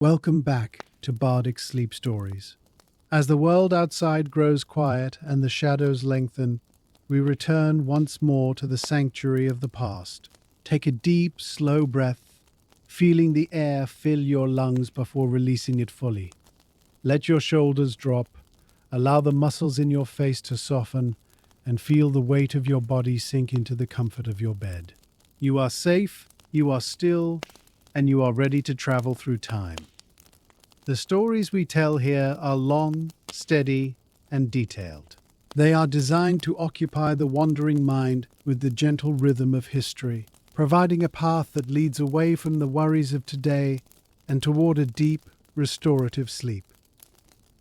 Welcome back to Bardic Sleep Stories. As the world outside grows quiet and the shadows lengthen, we return once more to the sanctuary of the past. Take a deep, slow breath, feeling the air fill your lungs before releasing it fully. Let your shoulders drop, allow the muscles in your face to soften, and feel the weight of your body sink into the comfort of your bed. You are safe, you are still, and you are ready to travel through time. The stories we tell here are long, steady, and detailed. They are designed to occupy the wandering mind with the gentle rhythm of history, providing a path that leads away from the worries of today and toward a deep, restorative sleep.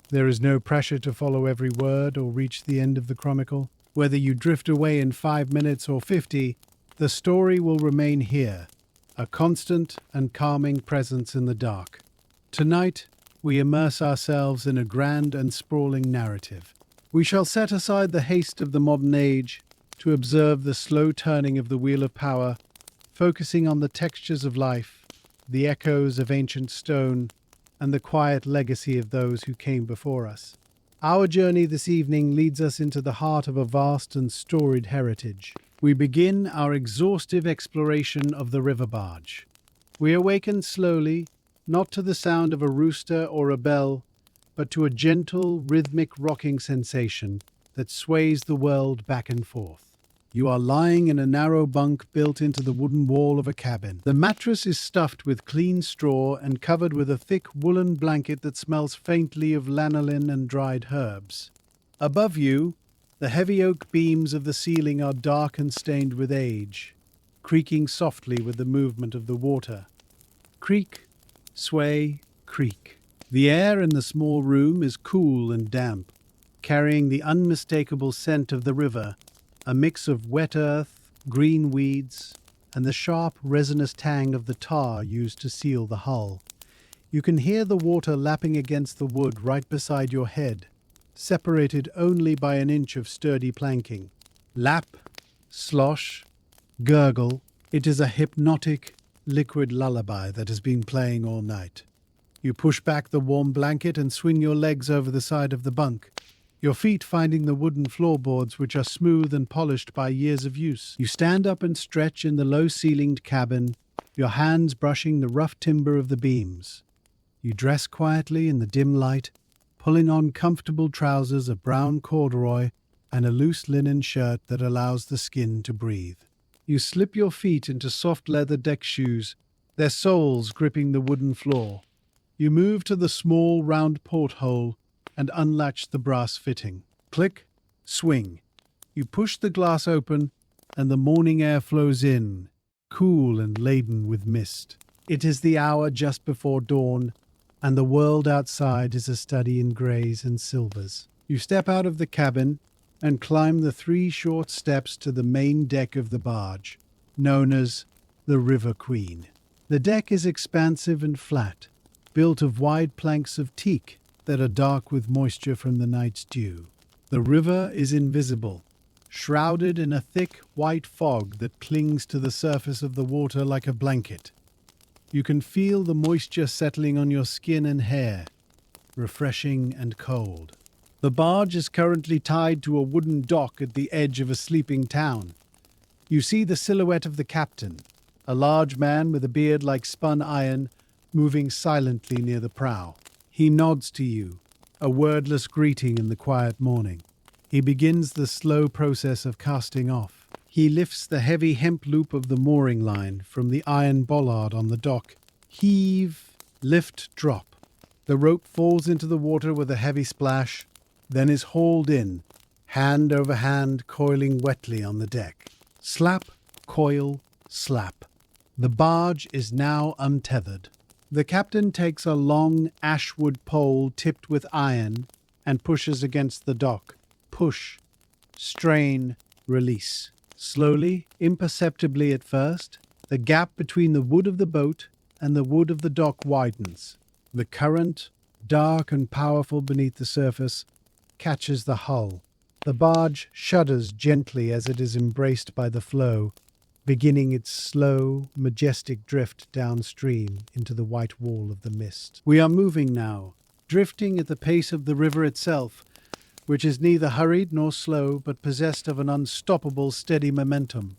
There is no pressure to follow every word or reach the end of the chronicle. Whether you drift away in 5 minutes or 50, the story will remain here, a constant and calming presence in the dark. Tonight, we immerse ourselves in a grand and sprawling narrative. We shall set aside the haste of the modern age to observe the slow turning of the wheel of power, focusing on the textures of life, the echoes of ancient stone, and the quiet legacy of those who came before us. Our journey this evening leads us into the heart of a vast and storied heritage. We begin our exhaustive exploration of the river Barge. We awaken slowly, not to the sound of a rooster or a bell, but to a gentle, rhythmic rocking sensation that sways the world back and forth. You are lying in a narrow bunk built into the wooden wall of a cabin. The mattress is stuffed with clean straw and covered with a thick woolen blanket that smells faintly of lanolin and dried herbs. Above you, the heavy oak beams of the ceiling are dark and stained with age, creaking softly with the movement of the water. Creak, sway, creak. The air in the small room is cool and damp, carrying the unmistakable scent of the river, a mix of wet earth, green weeds, and the sharp, resinous tang of the tar used to seal the hull. You can hear the water lapping against the wood right beside your head, separated only by an inch of sturdy planking. Lap, slosh, gurgle. It is a hypnotic, liquid lullaby that has been playing all night. You push back the warm blanket and swing your legs over the side of the bunk, your feet finding the wooden floorboards which are smooth and polished by years of use. You stand up and stretch in the low-ceilinged cabin, your hands brushing the rough timber of the beams. You dress quietly in the dim light, pulling on comfortable trousers of brown corduroy and a loose linen shirt that allows the skin to breathe. You slip your feet into soft leather deck shoes, their soles gripping the wooden floor. You move to the small round porthole and unlatch the brass fitting. Click, swing. You push the glass open and the morning air flows in, cool and laden with mist. It is the hour just before dawn, and the world outside is a study in greys and silvers. You step out of the cabin and climb the 3 short steps to the main deck of the barge, known as the River Queen. The deck is expansive and flat, built of wide planks of teak that are dark with moisture from the night's dew. The river is invisible, shrouded in a thick white fog that clings to the surface of the water like a blanket. You can feel the moisture settling on your skin and hair, refreshing and cold. The barge is currently tied to a wooden dock at the edge of a sleeping town. You see the silhouette of the captain, a large man with a beard like spun iron, moving silently near the prow. He nods to you, a wordless greeting in the quiet morning. He begins the slow process of casting off. He lifts the heavy hemp loop of the mooring line from the iron bollard on the dock. Heave, lift, drop. The rope falls into the water with a heavy splash, then is hauled in, hand over hand coiling wetly on the deck. Slap, coil, slap. The barge is now untethered. The captain takes a long ashwood pole tipped with iron and pushes against the dock. Push, strain, release. Slowly, imperceptibly at first, the gap between the wood of the boat and the wood of the dock widens. The current, dark and powerful beneath the surface, catches the hull. The barge shudders gently as it is embraced by the flow, beginning its slow, majestic drift downstream into the white wall of the mist. We are moving now, drifting at the pace of the river itself, which is neither hurried nor slow, but possessed of an unstoppable, steady momentum.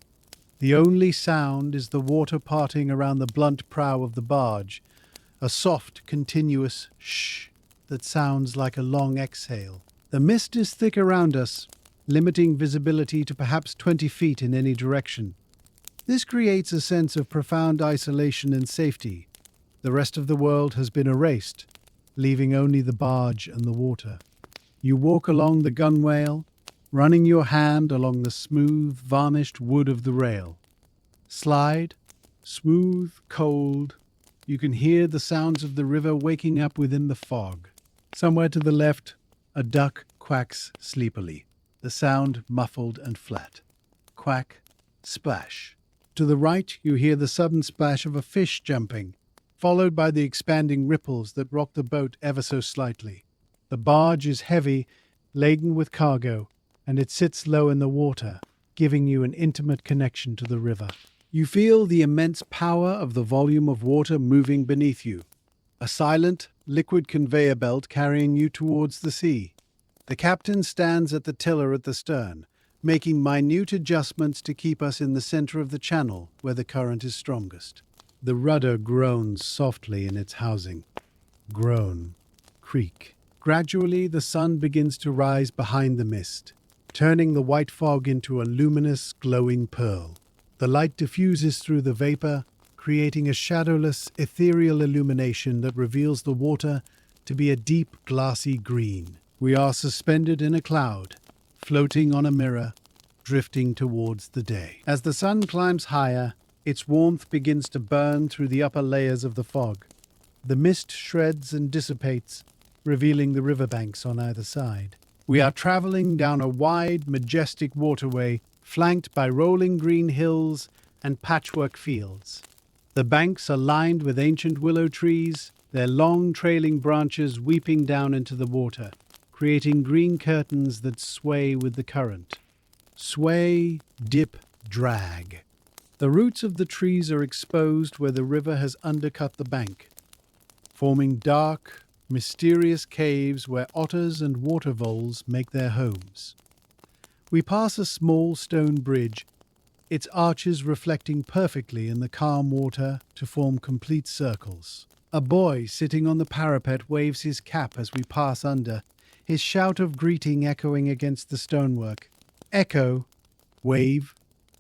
The only sound is the water parting around the blunt prow of the barge, a soft, continuous shh that sounds like a long exhale. The mist is thick around us, limiting visibility to perhaps 20 feet in any direction. This creates a sense of profound isolation and safety. The rest of the world has been erased, leaving only the barge and the water. You walk along the gunwale, running your hand along the smooth, varnished wood of the rail. Slide, smooth, cold. You can hear the sounds of the river waking up within the fog. Somewhere to the left, a duck quacks sleepily, the sound muffled and flat. Quack, splash. To the right, you hear the sudden splash of a fish jumping, followed by the expanding ripples that rock the boat ever so slightly. The barge is heavy, laden with cargo, and it sits low in the water, giving you an intimate connection to the river. You feel the immense power of the volume of water moving beneath you, a silent, liquid conveyor belt carrying you towards the sea. The captain stands at the tiller at the stern, making minute adjustments to keep us in the center of the channel where the current is strongest. The rudder groans softly in its housing. Groan, creak. Gradually, the sun begins to rise behind the mist, turning the white fog into a luminous, glowing pearl. The light diffuses through the vapor, creating a shadowless, ethereal illumination that reveals the water to be a deep, glassy green. We are suspended in a cloud, floating on a mirror, drifting towards the day. As the sun climbs higher, its warmth begins to burn through the upper layers of the fog. The mist shreds and dissipates, revealing the riverbanks on either side. We are traveling down a wide, majestic waterway, flanked by rolling green hills and patchwork fields. The banks are lined with ancient willow trees, their long trailing branches weeping down into the water, creating green curtains that sway with the current. Sway, dip, drag. The roots of the trees are exposed where the river has undercut the bank, forming dark, mysterious caves where otters and water voles make their homes. We pass a small stone bridge, its arches reflecting perfectly in the calm water to form complete circles. A boy sitting on the parapet waves his cap as we pass under, his shout of greeting echoing against the stonework. Echo, wave,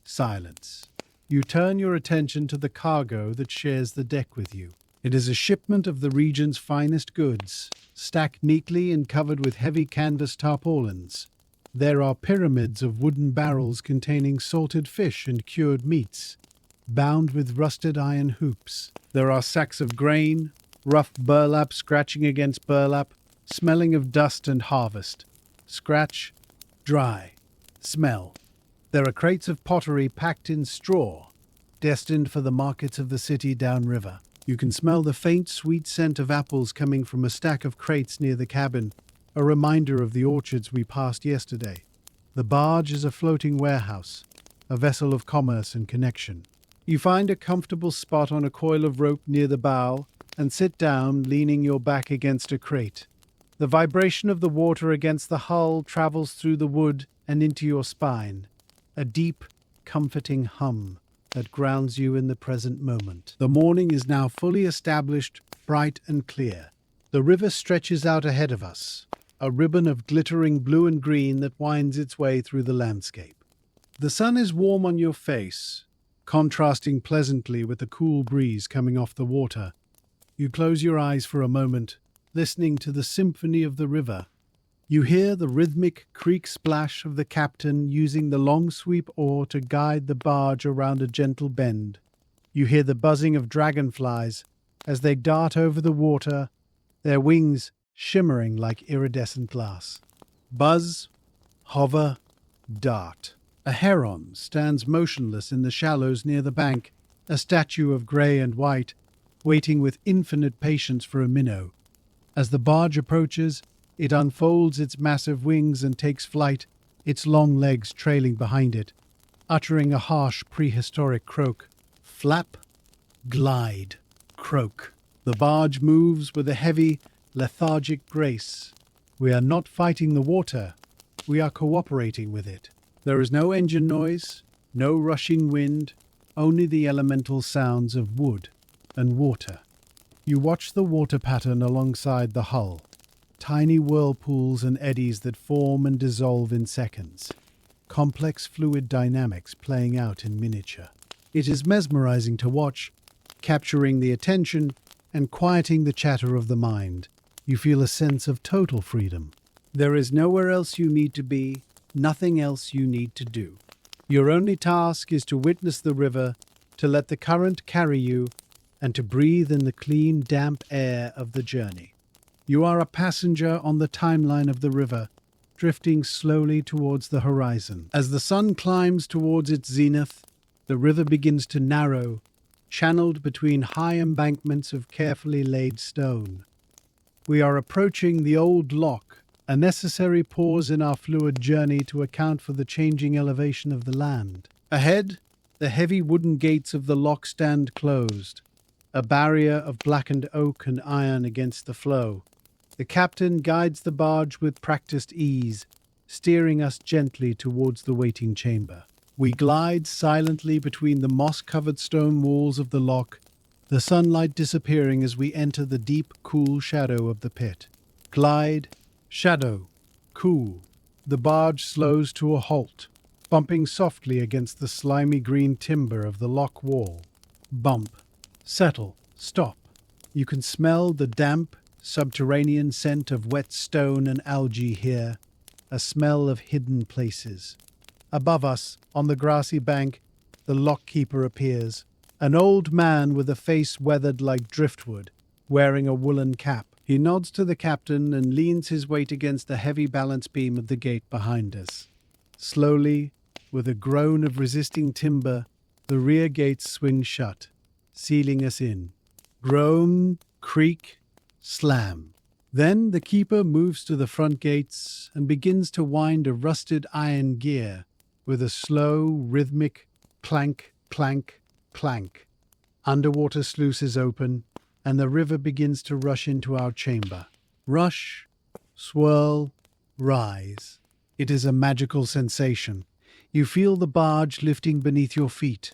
silence. You turn your attention to the cargo that shares the deck with you. It is a shipment of the region's finest goods, stacked neatly and covered with heavy canvas tarpaulins. There are pyramids of wooden barrels containing salted fish and cured meats, bound with rusted iron hoops. There are sacks of grain, rough burlap scratching against burlap, smelling of dust and harvest. Scratch, dry, smell. There are crates of pottery packed in straw, destined for the markets of the city downriver. You can smell the faint, sweet scent of apples coming from a stack of crates near the cabin, a reminder of the orchards we passed yesterday. The barge is a floating warehouse, a vessel of commerce and connection. You find a comfortable spot on a coil of rope near the bow and sit down, leaning your back against a crate. The vibration of the water against the hull travels through the wood and into your spine, a deep, comforting hum that grounds you in the present moment. The morning is now fully established, bright and clear. The river stretches out ahead of us, a ribbon of glittering blue and green that winds its way through the landscape. The sun is warm on your face, contrasting pleasantly with the cool breeze coming off the water. You close your eyes for a moment, listening to the symphony of the river. You hear the rhythmic creak splash of the captain using the long sweep oar to guide the barge around a gentle bend. You hear the buzzing of dragonflies as they dart over the water, their wings shimmering like iridescent glass. Buzz, hover, dart. A heron stands motionless in the shallows near the bank, a statue of grey and white, waiting with infinite patience for a minnow. As the barge approaches, it unfolds its massive wings and takes flight, its long legs trailing behind it. uttering a harsh prehistoric croak. Flap, glide, croak. The barge moves with a heavy, lethargic grace. We are not fighting the water, we are cooperating with it. There is no engine noise, no rushing wind, only the elemental sounds of wood and water. You watch the water pattern alongside the hull, tiny whirlpools and eddies that form and dissolve in seconds, complex fluid dynamics playing out in miniature. It is mesmerizing to watch, capturing the attention and quieting the chatter of the mind. You feel a sense of total freedom. There is nowhere else you need to be, nothing else you need to do. Your only task is to witness the river, to let the current carry you, and to breathe in the clean, damp air of the journey. You are a passenger on the timeline of the river, drifting slowly towards the horizon. As the sun climbs towards its zenith, the river begins to narrow, channeled between high embankments of carefully laid stone. We are approaching the old lock, a necessary pause in our fluid journey to account for the changing elevation of the land. Ahead, the heavy wooden gates of the lock stand closed, a barrier of blackened oak and iron against the flow. The captain guides the barge with practiced ease, steering us gently towards the waiting chamber. We glide silently between the moss-covered stone walls of the lock, the sunlight disappearing as we enter the deep, cool shadow of the pit. Glide, shadow, cool. The barge slows to a halt, bumping softly against the slimy green timber of the lock wall. Bump, settle, stop. You can smell the damp, subterranean scent of wet stone and algae here, a smell of hidden places. Above us, on the grassy bank, the lockkeeper appears, an old man with a face weathered like driftwood, wearing a woolen cap. He nods to the captain and leans his weight against the heavy balance beam of the gate behind us. Slowly, with a groan of resisting timber, the rear gates swing shut, sealing us in. Groan, creak, slam. Then the keeper moves to the front gates and begins to wind a rusted iron gear with a slow, rhythmic clank, clank, clank. Underwater sluices open, and the river begins to rush into our chamber. Rush, swirl, rise. It is a magical sensation. You feel the barge lifting beneath your feet,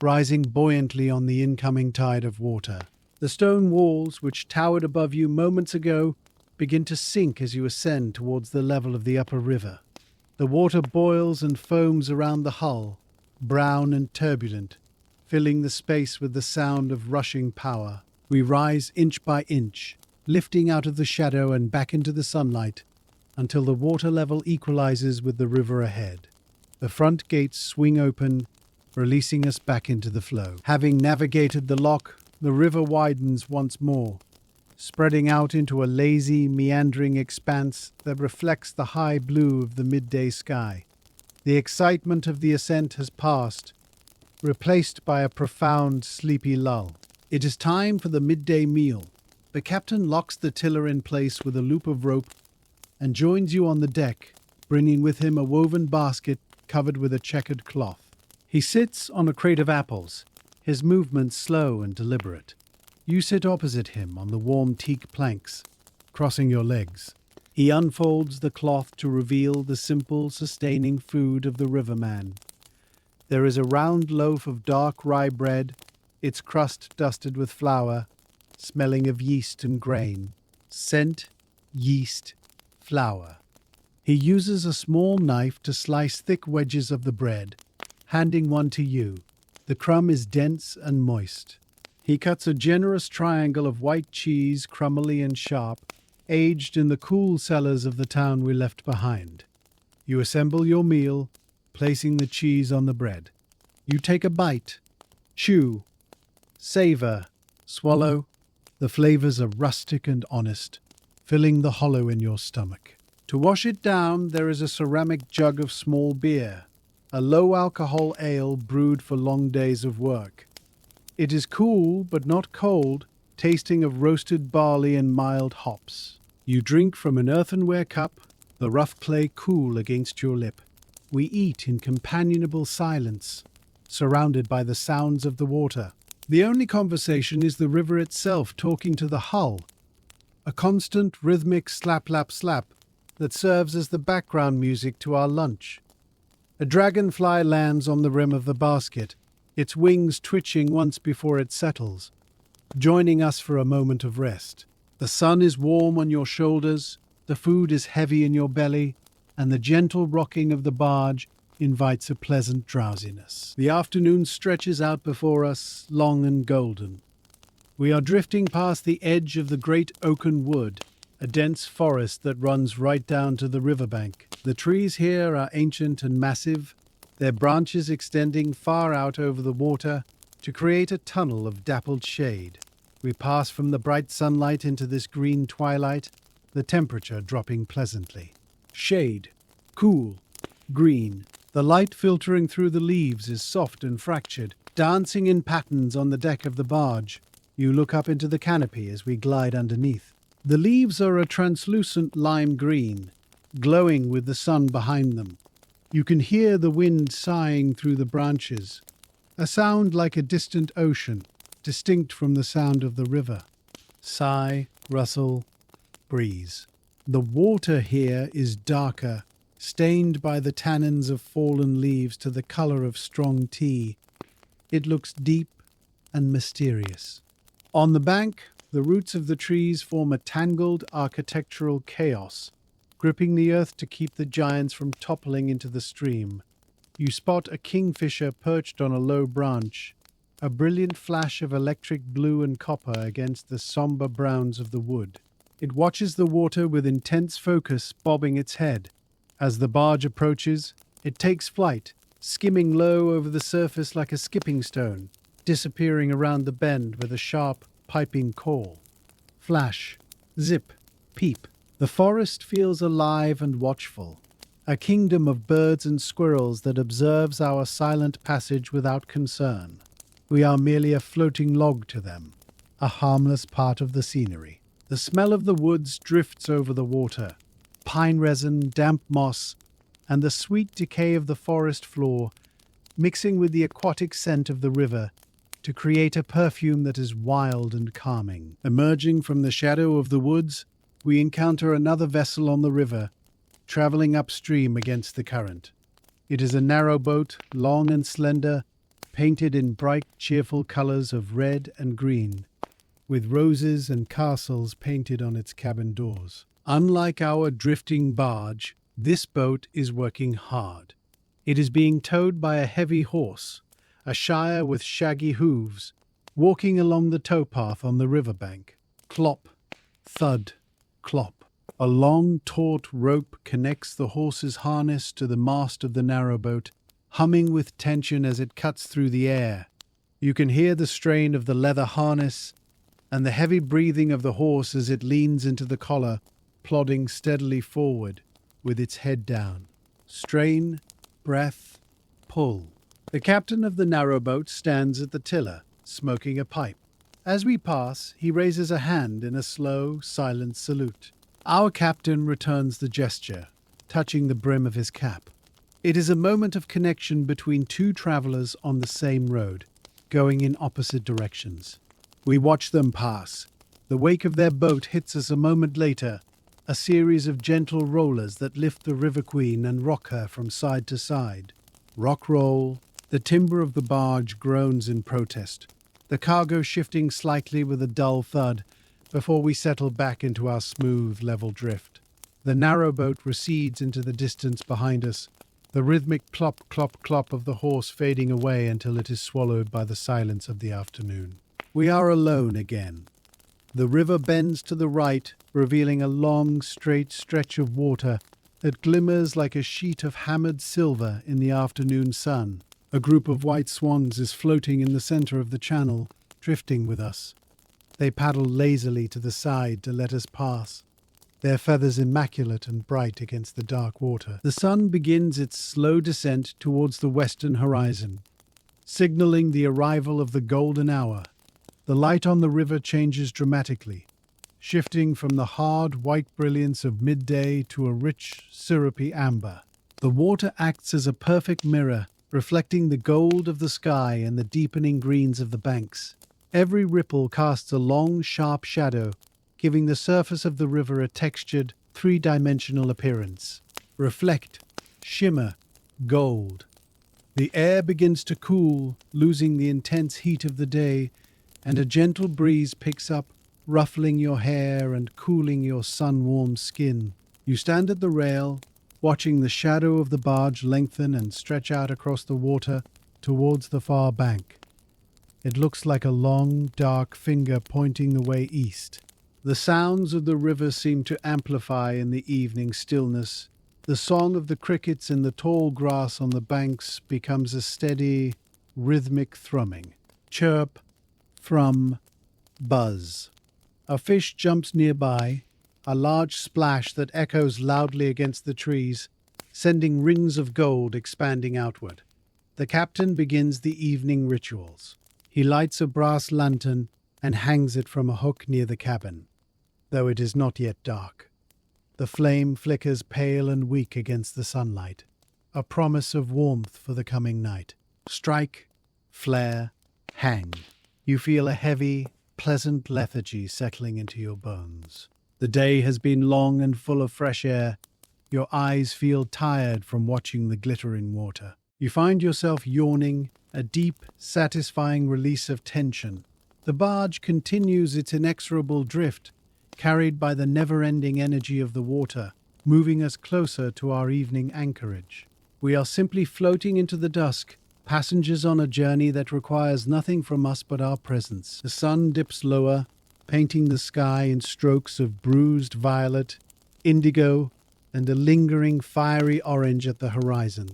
rising buoyantly on the incoming tide of water. The stone walls, which towered above you moments ago, begin to sink as you ascend towards the level of the upper river. The water boils and foams around the hull, brown and turbulent, filling the space with the sound of rushing power. We rise inch by inch, lifting out of the shadow and back into the sunlight, until the water level equalizes with the river ahead. The front gates swing open, releasing us back into the flow. Having navigated the lock, the river widens once more, spreading out into a lazy, meandering expanse that reflects the high blue of the midday sky. The excitement of the ascent has passed, replaced by a profound, sleepy lull. It is time for the midday meal. The captain locks the tiller in place with a loop of rope and joins you on the deck, bringing with him a woven basket covered with a checkered cloth. He sits on a crate of apples, his movements slow and deliberate. You sit opposite him on the warm teak planks, crossing your legs. He unfolds the cloth to reveal the simple, sustaining food of the riverman. There is a round loaf of dark rye bread, its crust dusted with flour, smelling of yeast and grain. Scent, yeast, flour. He uses a small knife to slice thick wedges of the bread, handing one to you. The crumb is dense and moist. He cuts a generous triangle of white cheese, crumbly and sharp, aged in the cool cellars of the town we left behind. You assemble your meal, placing the cheese on the bread. You take a bite, chew, savor, swallow. The flavors are rustic and honest, filling the hollow in your stomach. To wash it down, there is a ceramic jug of small beer, a low-alcohol ale brewed for long days of work. It is cool but not cold, tasting of roasted barley and mild hops. You drink from an earthenware cup, the rough clay cool against your lip. We eat in companionable silence, surrounded by the sounds of the water. The only conversation is the river itself talking to the hull, a constant rhythmic slap-lap-slap that serves as the background music to our lunch. A dragonfly lands on the rim of the basket, its wings twitching once before it settles, joining us for a moment of rest. The sun is warm on your shoulders, the food is heavy in your belly, and the gentle rocking of the barge invites a pleasant drowsiness. The afternoon stretches out before us, long and golden. We are drifting past the edge of the great oaken wood, a dense forest that runs right down to the riverbank. The trees here are ancient and massive, their branches extending far out over the water to create a tunnel of dappled shade. We pass from the bright sunlight into this green twilight, the temperature dropping pleasantly. Shade, cool, green. The light filtering through the leaves is soft and fractured, dancing in patterns on the deck of the barge. You look up into the canopy as we glide underneath. The leaves are a translucent lime green, glowing with the sun behind them. You can hear the wind sighing through the branches, a sound like a distant ocean, distinct from the sound of the river. Sigh, rustle, breeze. The water here is darker, stained by the tannins of fallen leaves to the color of strong tea. It looks deep and mysterious. On the bank, the roots of the trees form a tangled architectural chaos, gripping the earth to keep the giants from toppling into the stream. You spot a kingfisher perched on a low branch, a brilliant flash of electric blue and copper against the somber browns of the wood. It watches the water with intense focus, bobbing its head. As the barge approaches, it takes flight, skimming low over the surface like a skipping stone, disappearing around the bend with a sharp, piping call. Flash, zip, peep. The forest feels alive and watchful, a kingdom of birds and squirrels that observes our silent passage without concern. We are merely a floating log to them, a harmless part of the scenery. The smell of the woods drifts over the water, pine resin, damp moss, and the sweet decay of the forest floor, mixing with the aquatic scent of the river to create a perfume that is wild and calming. Emerging from the shadow of the woods, we encounter another vessel on the river, traveling upstream against the current. It is a narrow boat, long and slender, painted in bright, cheerful colors of red and green, with roses and castles painted on its cabin doors. Unlike our drifting barge, this boat is working hard. It is being towed by a heavy horse, a shire with shaggy hooves, walking along the towpath on the riverbank. Clop, thud, clop. A long, taut rope connects the horse's harness to the mast of the narrowboat, humming with tension as it cuts through the air. You can hear the strain of the leather harness and the heavy breathing of the horse as it leans into the collar, plodding steadily forward with its head down. Strain, breath, pull. The captain of the narrowboat stands at the tiller, smoking a pipe. As we pass, he raises a hand in a slow, silent salute. Our captain returns the gesture, touching the brim of his cap. It is a moment of connection between two travelers on the same road, going in opposite directions. We watch them pass. The wake of their boat hits us a moment later, a series of gentle rollers that lift the River Queen and rock her from side to side. Rock roll. The timber of the barge groans in protest, the cargo shifting slightly with a dull thud before we settle back into our smooth, level drift. The narrowboat recedes into the distance behind us, the rhythmic clop, clop, clop of the horse fading away until it is swallowed by the silence of the afternoon. We are alone again. The river bends to the right, revealing a long, straight stretch of water that glimmers like a sheet of hammered silver in the afternoon sun. A group of white swans is floating in the center of the channel, drifting with us. They paddle lazily to the side to let us pass, their feathers immaculate and bright against the dark water. The sun begins its slow descent towards the western horizon, signaling the arrival of the golden hour. The light on the river changes dramatically, shifting from the hard white brilliance of midday to a rich, syrupy amber. The water acts as a perfect mirror, reflecting the gold of the sky and the deepening greens of the banks. Every ripple casts a long, sharp shadow, giving the surface of the river a textured, three-dimensional appearance. Reflect, shimmer, gold. The air begins to cool, losing the intense heat of the day, and a gentle breeze picks up, ruffling your hair and cooling your sun-warmed skin. You stand at the rail, watching the shadow of the barge lengthen and stretch out across the water towards the far bank. It looks like a long, dark finger pointing the way east. The sounds of the river seem to amplify in the evening stillness. The song of the crickets in the tall grass on the banks becomes a steady, rhythmic thrumming. Chirp, thrum, buzz. A fish jumps nearby, a large splash that echoes loudly against the trees, sending rings of gold expanding outward. The captain begins the evening rituals. He lights a brass lantern and hangs it from a hook near the cabin, though it is not yet dark. The flame flickers pale and weak against the sunlight, a promise of warmth for the coming night. Strike, flare, hang. You feel a heavy, pleasant lethargy settling into your bones. The day has been long and full of fresh air. Your eyes feel tired from watching the glittering water. You find yourself yawning, a deep, satisfying release of tension. The barge continues its inexorable drift, carried by the never-ending energy of the water, moving us closer to our evening anchorage. We are simply floating into the dusk, passengers on a journey that requires nothing from us but our presence. The sun dips lower, painting the sky in strokes of bruised violet, indigo, and a lingering fiery orange at the horizon.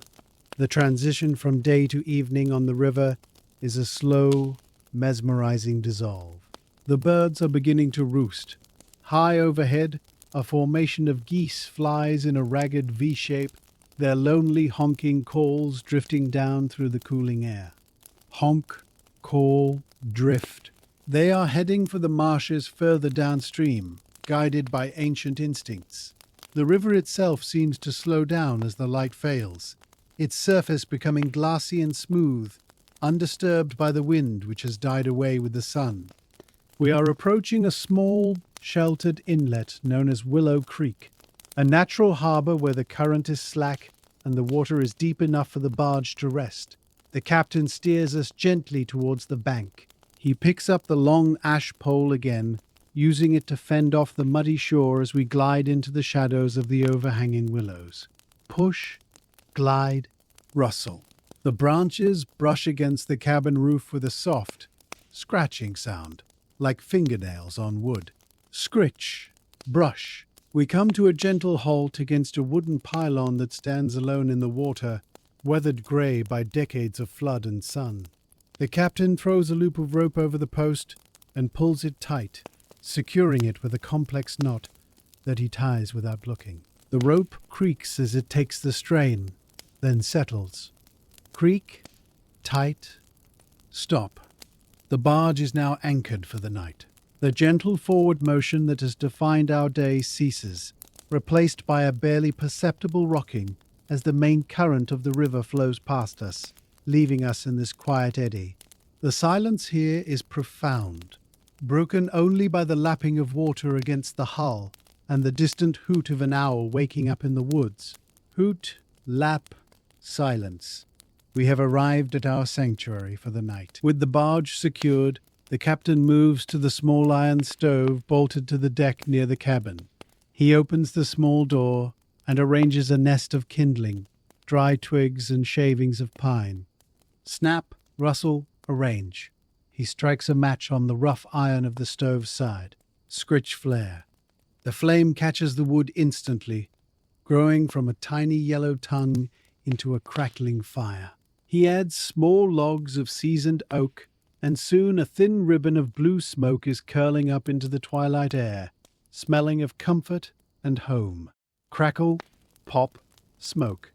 The transition from day to evening on the river is a slow, mesmerizing dissolve. The birds are beginning to roost. High overhead, a formation of geese flies in a ragged V shape, their lonely honking calls drifting down through the cooling air. Honk, call, drift. They are heading for the marshes further downstream, guided by ancient instincts. The river itself seems to slow down as the light fails, its surface becoming glassy and smooth, undisturbed by the wind which has died away with the sun. We are approaching a small, sheltered inlet known as Willow Creek, a natural harbor where the current is slack and the water is deep enough for the barge to rest. The captain steers us gently towards the bank. He picks up the long ash pole again, using it to fend off the muddy shore as we glide into the shadows of the overhanging willows. Push, glide, rustle. The branches brush against the cabin roof with a soft, scratching sound, like fingernails on wood. Scritch, brush. We come to a gentle halt against a wooden pylon that stands alone in the water, weathered grey by decades of flood and sun. The captain throws a loop of rope over the post and pulls it tight, securing it with a complex knot that he ties without looking. The rope creaks as it takes the strain, then settles. Creak, tight, stop. The barge is now anchored for the night. The gentle forward motion that has defined our day ceases, replaced by a barely perceptible rocking as the main current of the river flows past us, leaving us in this quiet eddy. The silence here is profound, broken only by the lapping of water against the hull and the distant hoot of an owl waking up in the woods. Hoot, lap, silence. We have arrived at our sanctuary for the night. With the barge secured, the captain moves to the small iron stove bolted to the deck near the cabin. He opens the small door and arranges a nest of kindling, dry twigs and shavings of pine. Snap, rustle, arrange. He strikes a match on the rough iron of the stove's side. Scritch, flare. The flame catches the wood instantly, growing from a tiny yellow tongue into a crackling fire. He adds small logs of seasoned oak, and soon a thin ribbon of blue smoke is curling up into the twilight air, smelling of comfort and home. Crackle, pop, smoke.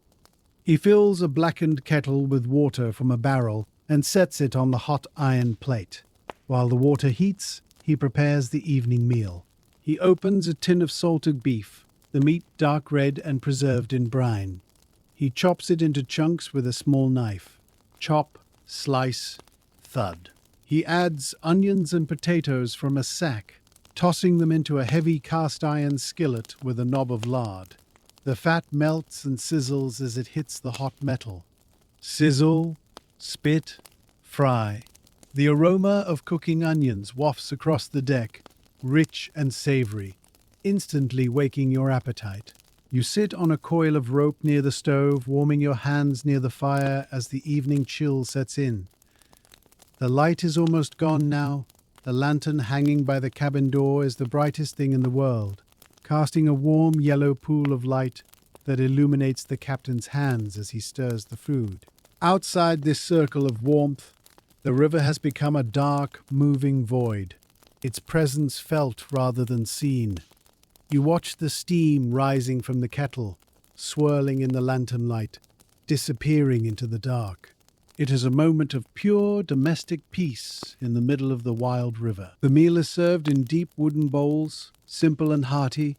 He fills a blackened kettle with water from a barrel and sets it on the hot iron plate. While the water heats, he prepares the evening meal. He opens a tin of salted beef, the meat dark red and preserved in brine. He chops it into chunks with a small knife. Chop, slice, thud. He adds onions and potatoes from a sack, tossing them into a heavy cast iron skillet with a knob of lard. The fat melts and sizzles as it hits the hot metal. Sizzle, spit, fry. The aroma of cooking onions wafts across the deck, rich and savory, instantly waking your appetite. You sit on a coil of rope near the stove, warming your hands near the fire as the evening chill sets in. The light is almost gone now. The lantern hanging by the cabin door is the brightest thing in the world, casting a warm yellow pool of light that illuminates the captain's hands as he stirs the food. Outside this circle of warmth, the river has become a dark, moving void, its presence felt rather than seen. You watch the steam rising from the kettle, swirling in the lantern light, disappearing into the dark. It is a moment of pure domestic peace in the middle of the wild river. The meal is served in deep wooden bowls, simple and hearty.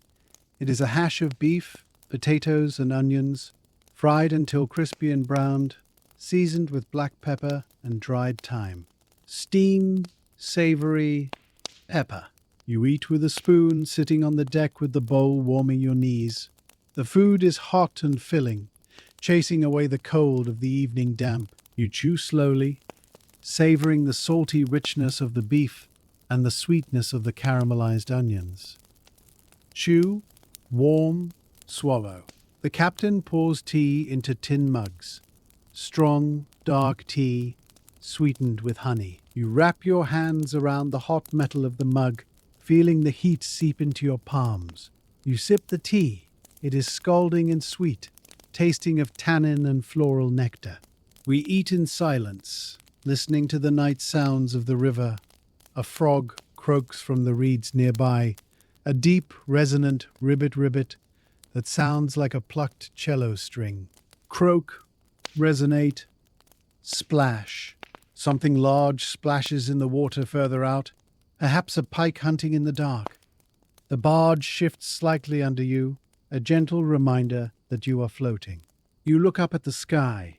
It is a hash of beef, potatoes and onions, fried until crispy and browned, seasoned with black pepper and dried thyme. Steam, savory, pepper. You eat with a spoon, sitting on the deck with the bowl warming your knees. The food is hot and filling, chasing away the cold of the evening damp. You chew slowly, savoring the salty richness of the beef and the sweetness of the caramelized onions. Chew, warm, swallow. The captain pours tea into tin mugs. Strong, dark tea, sweetened with honey. You wrap your hands around the hot metal of the mug, feeling the heat seep into your palms. You sip the tea. It is scalding and sweet, tasting of tannin and floral nectar. We eat in silence, listening to the night sounds of the river. A frog croaks from the reeds nearby, a deep, resonant ribbit-ribbit that sounds like a plucked cello string. Croak, resonate, splash. Something large splashes in the water further out, perhaps a pike hunting in the dark. The barge shifts slightly under you, a gentle reminder that you are floating. You look up at the sky.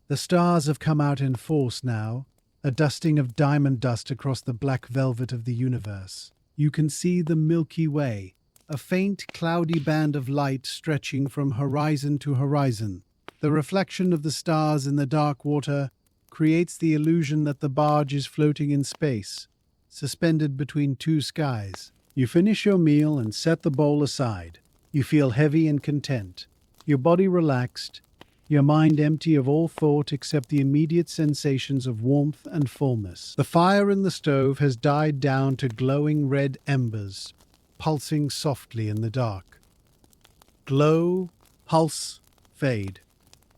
The stars have come out in force now, a dusting of diamond dust across the black velvet of the universe. You can see the Milky Way, a faint, cloudy band of light stretching from horizon to horizon. The reflection of the stars in the dark water creates the illusion that the barge is floating in space, suspended between two skies. You finish your meal and set the bowl aside. You feel heavy and content, your body relaxed, your mind empty of all thought except the immediate sensations of warmth and fullness. The fire in the stove has died down to glowing red embers, pulsing softly in the dark. Glow, pulse, fade.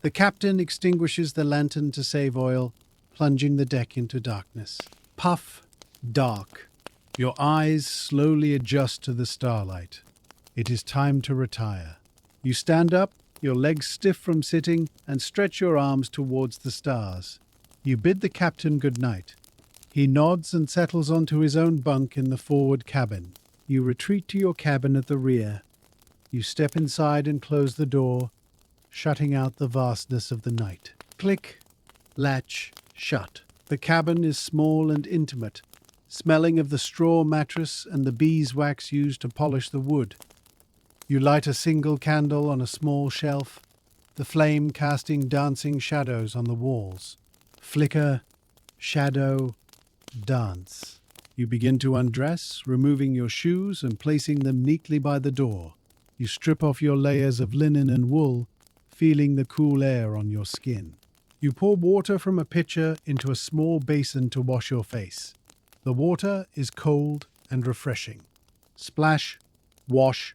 The captain extinguishes the lantern to save oil, plunging the deck into darkness. Puff, dark. Your eyes slowly adjust to the starlight. It is time to retire. You stand up, your legs stiff from sitting, and stretch your arms towards the stars. You bid the captain good night. He nods and settles onto his own bunk in the forward cabin. You retreat to your cabin at the rear. You step inside and close the door, shutting out the vastness of the night. Click, latch, shut. The cabin is small and intimate, smelling of the straw mattress and the beeswax used to polish the wood. You light a single candle on a small shelf, the flame casting dancing shadows on the walls. Flicker, shadow, dance. You begin to undress, removing your shoes and placing them neatly by the door. You strip off your layers of linen and wool, feeling the cool air on your skin. You pour water from a pitcher into a small basin to wash your face. The water is cold and refreshing. Splash, wash,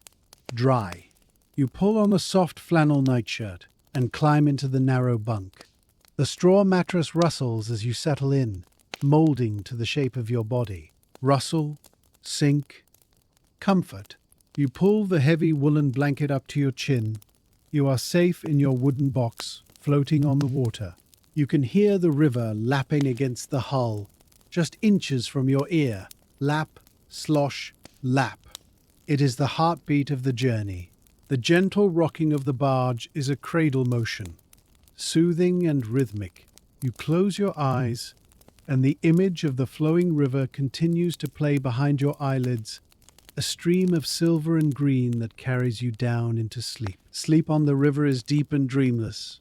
dry. You pull on a soft flannel nightshirt and climb into the narrow bunk. The straw mattress rustles as you settle in, molding to the shape of your body. Rustle, sink, comfort. You pull the heavy woolen blanket up to your chin. You are safe in your wooden box, floating on the water. You can hear the river lapping against the hull, just inches from your ear. Lap, slosh, lap. It is the heartbeat of the journey. The gentle rocking of the barge is a cradle motion, soothing and rhythmic. You close your eyes, and the image of the flowing river continues to play behind your eyelids, a stream of silver and green that carries you down into sleep. Sleep on the river is deep and dreamless.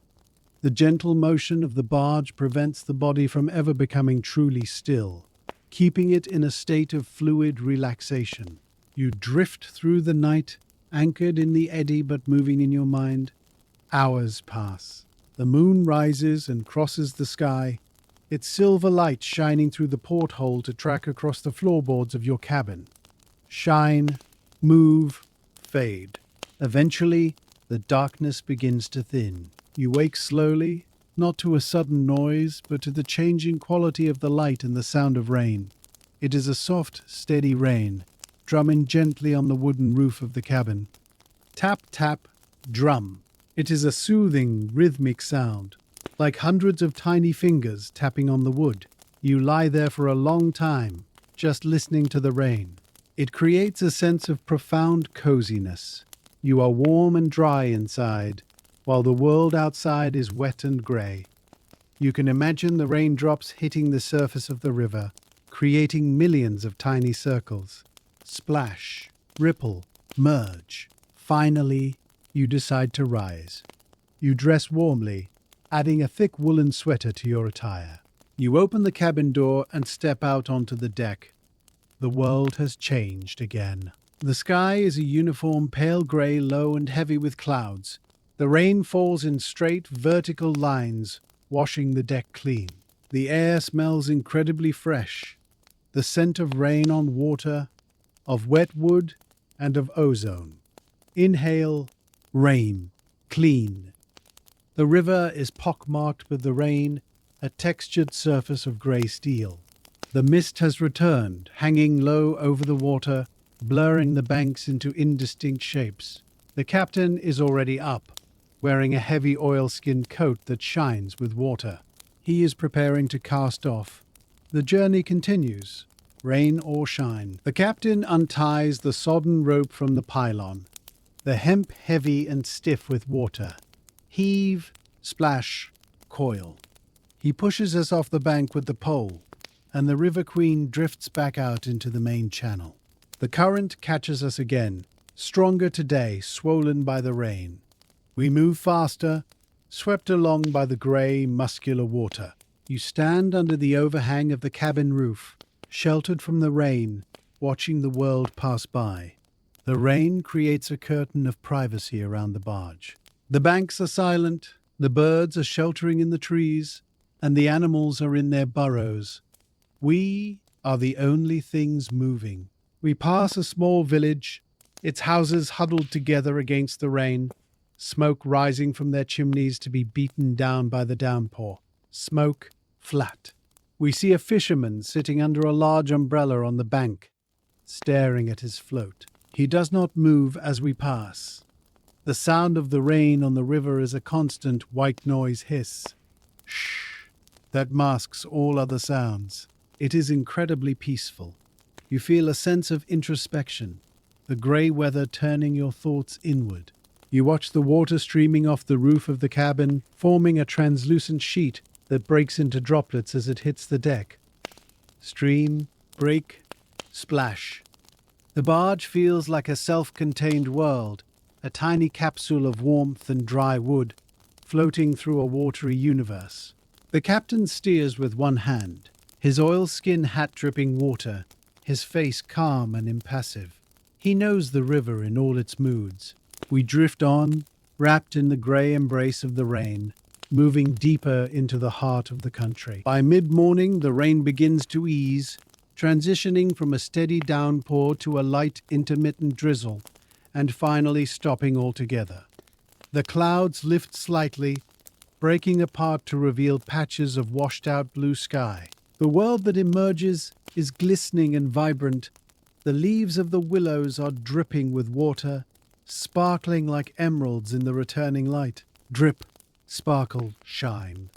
The gentle motion of the barge prevents the body from ever becoming truly still, keeping it in a state of fluid relaxation. You drift through the night, anchored in the eddy but moving in your mind. Hours pass. The moon rises and crosses the sky, its silver light shining through the porthole to track across the floorboards of your cabin. Shine, move, fade. Eventually, the darkness begins to thin. You wake slowly, not to a sudden noise, but to the changing quality of the light and the sound of rain. It is a soft, steady rain, drumming gently on the wooden roof of the cabin. Tap, tap, drum. It is a soothing, rhythmic sound, like hundreds of tiny fingers tapping on the wood. You lie there for a long time, just listening to the rain. It creates a sense of profound coziness. You are warm and dry inside, while the world outside is wet and grey. You can imagine the raindrops hitting the surface of the river, creating millions of tiny circles. Splash, ripple, merge. Finally, you decide to rise. You dress warmly, adding a thick woolen sweater to your attire. You open the cabin door and step out onto the deck. The world has changed again. The sky is a uniform pale grey, low and heavy with clouds. The rain falls in straight, vertical lines, washing the deck clean. The air smells incredibly fresh. The scent of rain on water, of wet wood, and of ozone. Inhale, rain, clean. The river is pockmarked with the rain, a textured surface of grey steel. The mist has returned, hanging low over the water, blurring the banks into indistinct shapes. The captain is already up, wearing a heavy oilskin coat that shines with water. He is preparing to cast off. The journey continues, rain or shine. The captain unties the sodden rope from the pylon, the hemp heavy and stiff with water. Heave, splash, coil. He pushes us off the bank with the pole, and the River Queen drifts back out into the main channel. The current catches us again, stronger today, swollen by the rain. We move faster, swept along by the grey, muscular water. You stand under the overhang of the cabin roof, sheltered from the rain, watching the world pass by. The rain creates a curtain of privacy around the barge. The banks are silent, the birds are sheltering in the trees, and the animals are in their burrows. We are the only things moving. We pass a small village, its houses huddled together against the rain, smoke rising from their chimneys to be beaten down by the downpour. Smoke flat. We see a fisherman sitting under a large umbrella on the bank, staring at his float. He does not move as we pass. The sound of the rain on the river is a constant white noise hiss. Shh. That masks all other sounds. It is incredibly peaceful. You feel a sense of introspection, the grey weather turning your thoughts inward. You watch the water streaming off the roof of the cabin, forming a translucent sheet that breaks into droplets as it hits the deck. Stream, break, splash. The barge feels like a self-contained world, a tiny capsule of warmth and dry wood, floating through a watery universe. The captain steers with one hand, his oilskin hat dripping water, his face calm and impassive. He knows the river in all its moods. We drift on, wrapped in the grey embrace of the rain, moving deeper into the heart of the country. By mid-morning, the rain begins to ease, transitioning from a steady downpour to a light, intermittent drizzle, and finally stopping altogether. The clouds lift slightly, breaking apart to reveal patches of washed-out blue sky. The world that emerges is glistening and vibrant. The leaves of the willows are dripping with water, sparkling like emeralds in the returning light. Drip, sparkle, shine.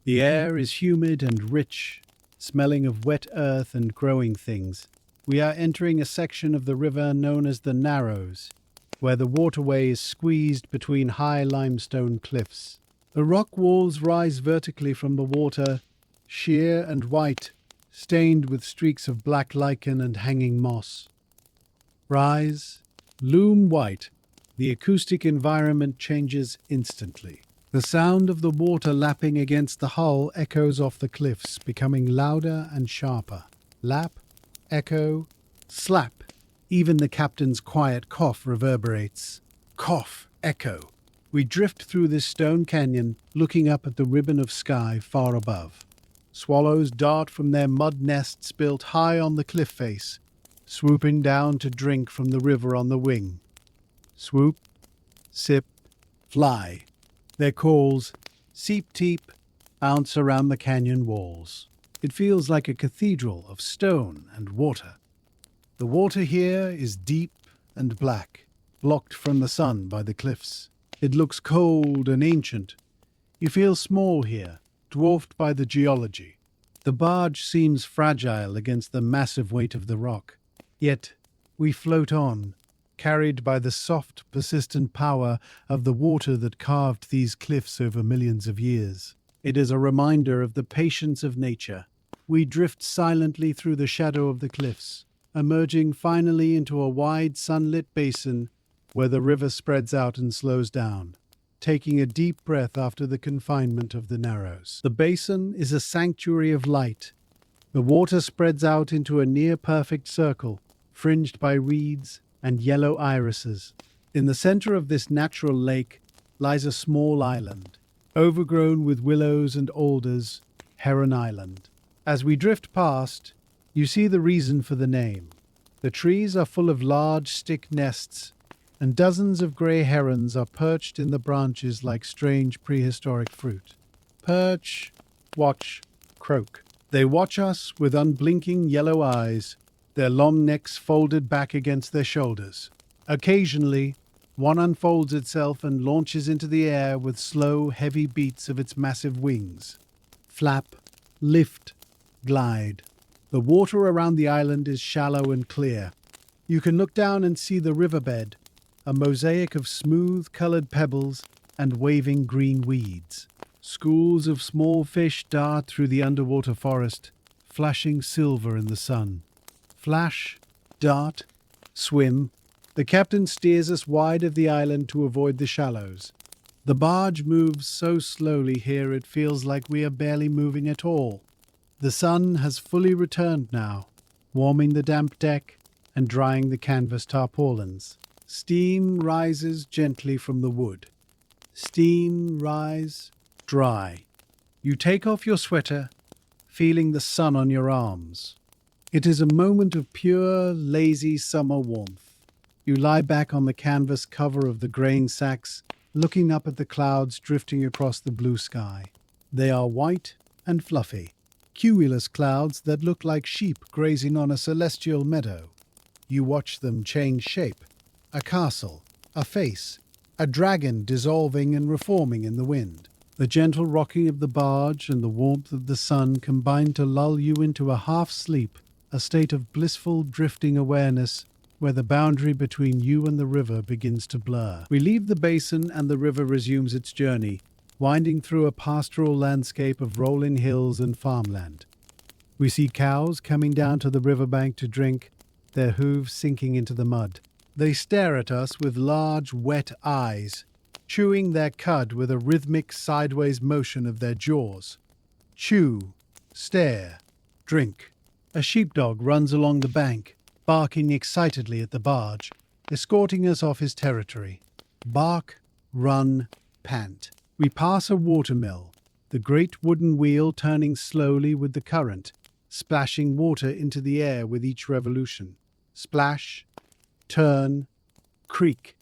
The air is humid and rich, smelling of wet earth and growing things. We are entering a section of the river known as the Narrows, where the waterway is squeezed between high limestone cliffs. The rock walls rise vertically from the water, sheer and white, stained with streaks of black lichen and hanging moss. Rise, loom white, the acoustic environment changes instantly. The sound of the water lapping against the hull echoes off the cliffs, becoming louder and sharper. Lap, echo, slap. Even the captain's quiet cough reverberates. Cough, echo. We drift through this stone canyon, looking up at the ribbon of sky far above. Swallows dart from their mud nests built high on the cliff face, swooping down to drink from the river on the wing. Swoop, sip, fly. Their calls, seep-teep, bounce around the canyon walls. It feels like a cathedral of stone and water. The water here is deep and black, blocked from the sun by the cliffs. It looks cold and ancient. You feel small here, dwarfed by the geology. The barge seems fragile against the massive weight of the rock. Yet we float on, carried by the soft, persistent power of the water that carved these cliffs over millions of years. It is a reminder of the patience of nature. We drift silently through the shadow of the cliffs, emerging finally into a wide sunlit basin where the river spreads out and slows down, taking a deep breath after the confinement of the Narrows. The basin is a sanctuary of light. The water spreads out into a near-perfect circle, fringed by reeds and yellow irises. In the center of this natural lake lies a small island, overgrown with willows and alders, Heron Island. As we drift past, you see the reason for the name. The trees are full of large stick nests, and dozens of grey herons are perched in the branches like strange prehistoric fruit. Perch, watch, croak. They watch us with unblinking yellow eyes, their long necks folded back against their shoulders. Occasionally, one unfolds itself and launches into the air with slow, heavy beats of its massive wings. Flap, lift, glide. The water around the island is shallow and clear. You can look down and see the riverbed, a mosaic of smooth-colored pebbles and waving green weeds. Schools of small fish dart through the underwater forest, flashing silver in the sun. Flash, dart, swim. The captain steers us wide of the island to avoid the shallows. The barge moves so slowly here it feels like we are barely moving at all. The sun has fully returned now, warming the damp deck and drying the canvas tarpaulins. Steam rises gently from the wood. Steam, rise, dry. You take off your sweater, feeling the sun on your arms. It is a moment of pure, lazy summer warmth. You lie back on the canvas cover of the grain sacks, looking up at the clouds drifting across the blue sky. They are white and fluffy, cumulus clouds that look like sheep grazing on a celestial meadow. You watch them change shape. A castle, a face, a dragon dissolving and reforming in the wind. The gentle rocking of the barge and the warmth of the sun combine to lull you into a half-sleep, a state of blissful drifting awareness where the boundary between you and the river begins to blur. We leave the basin and the river resumes its journey, winding through a pastoral landscape of rolling hills and farmland. We see cows coming down to the riverbank to drink, their hooves sinking into the mud. They stare at us with large, wet eyes, chewing their cud with a rhythmic sideways motion of their jaws. Chew, stare, drink. A sheepdog runs along the bank, barking excitedly at the barge, escorting us off his territory. Bark, run, pant. We pass a watermill, the great wooden wheel turning slowly with the current, splashing water into the air with each revolution. Splash, turn, creak.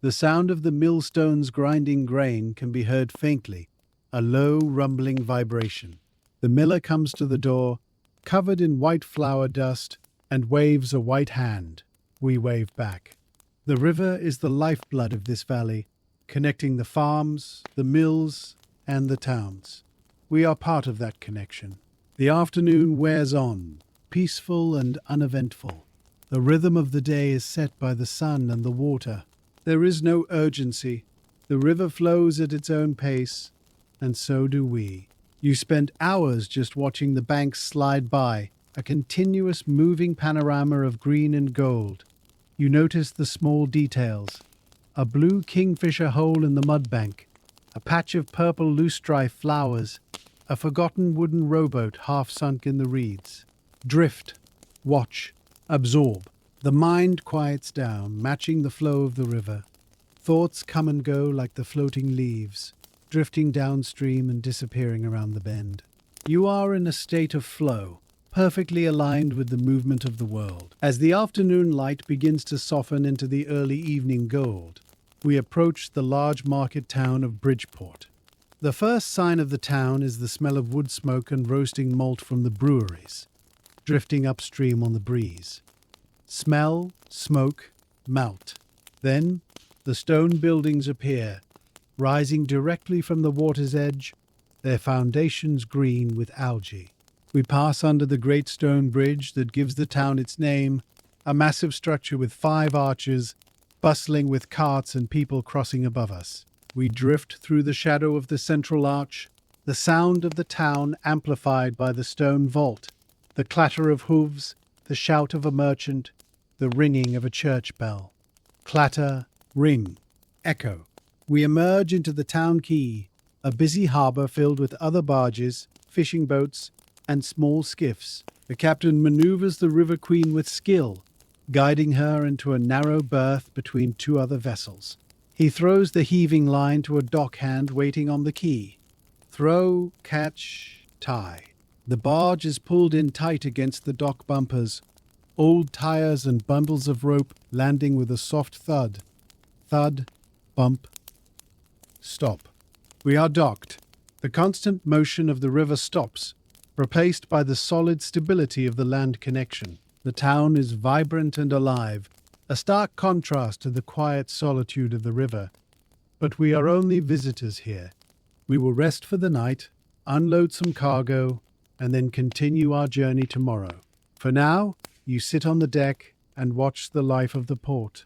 The sound of the millstones grinding grain can be heard faintly, a low rumbling vibration. The miller comes to the door, covered in white flour dust, and waves a white hand. We wave back. The river is the lifeblood of this valley, connecting the farms, the mills, and the towns. We are part of that connection. The afternoon wears on, peaceful and uneventful. The rhythm of the day is set by the sun and the water, There is no urgency. The river flows at its own pace, and so do we. You spend hours just watching the banks slide by, a continuous moving panorama of green and gold. You notice the small details. A blue kingfisher hole in the mudbank, a patch of purple loosestrife flowers, a forgotten wooden rowboat half sunk in the reeds. Drift, watch, absorb. The mind quiets down, matching the flow of the river. Thoughts come and go like the floating leaves, drifting downstream and disappearing around the bend. You are in a state of flow, perfectly aligned with the movement of the world. As the afternoon light begins to soften into the early evening gold, we approach the large market town of Bridgeport. The first sign of the town is the smell of wood smoke and roasting malt from the breweries, drifting upstream on the breeze. Smell, smoke, melt. Then the stone buildings appear, rising directly from the water's edge, their foundations green with algae. We pass under the great stone bridge that gives the town its name, a massive structure with 5 arches, bustling with carts and people crossing above us. We drift through the shadow of the central arch, the sound of the town amplified by the stone vault, the clatter of hooves, the shout of a merchant, the ringing of a church bell. Clatter, ring, echo. We emerge into the town quay, a busy harbour filled with other barges, fishing boats, and small skiffs. The captain maneuvers the River Queen with skill, guiding her into a narrow berth between 2 other vessels. He throws the heaving line to a dockhand waiting on the quay. Throw, catch, tie. The barge is pulled in tight against the dock bumpers, old tires and bundles of rope landing with a soft thud. Thud, bump, stop. We are docked. The constant motion of the river stops, replaced by the solid stability of the land connection. The town is vibrant and alive, a stark contrast to the quiet solitude of the river. But we are only visitors here. We will rest for the night, unload some cargo, and then continue our journey tomorrow. For now, you sit on the deck and watch the life of the port,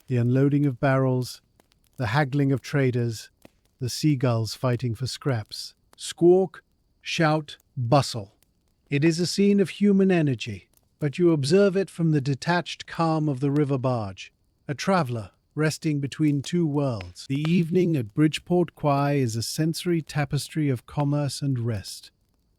the unloading of barrels, the haggling of traders, the seagulls fighting for scraps. Squawk, shout, bustle. It is a scene of human energy, but you observe it from the detached calm of the river barge, a traveller resting between 2 worlds. The evening at Bridgeport Quay is a sensory tapestry of commerce and rest.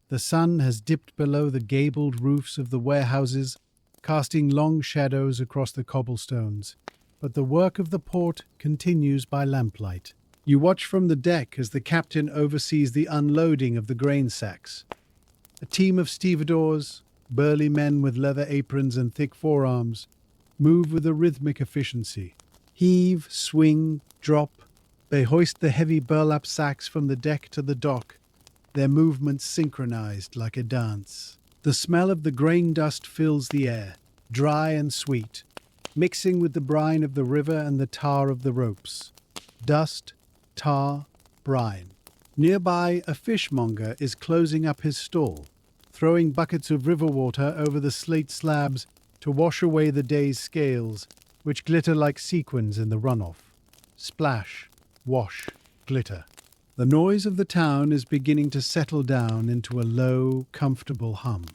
The sun has dipped below the gabled roofs of the warehouses, casting long shadows across the cobblestones, but the work of the port continues by lamplight. You watch from the deck as the captain oversees the unloading of the grain sacks. A team of stevedores, burly men with leather aprons and thick forearms, move with a rhythmic efficiency. Heave, swing, drop. They hoist the heavy burlap sacks from the deck to the dock, their movements synchronized like a dance. The smell of the grain dust fills the air, dry and sweet, mixing with the brine of the river and the tar of the ropes. Dust, tar, brine. Nearby, a fishmonger is closing up his stall, throwing buckets of river water over the slate slabs to wash away the day's scales, which glitter like sequins in the runoff. Splash, wash, glitter. The noise of the town is beginning to settle down into a low, comfortable hum.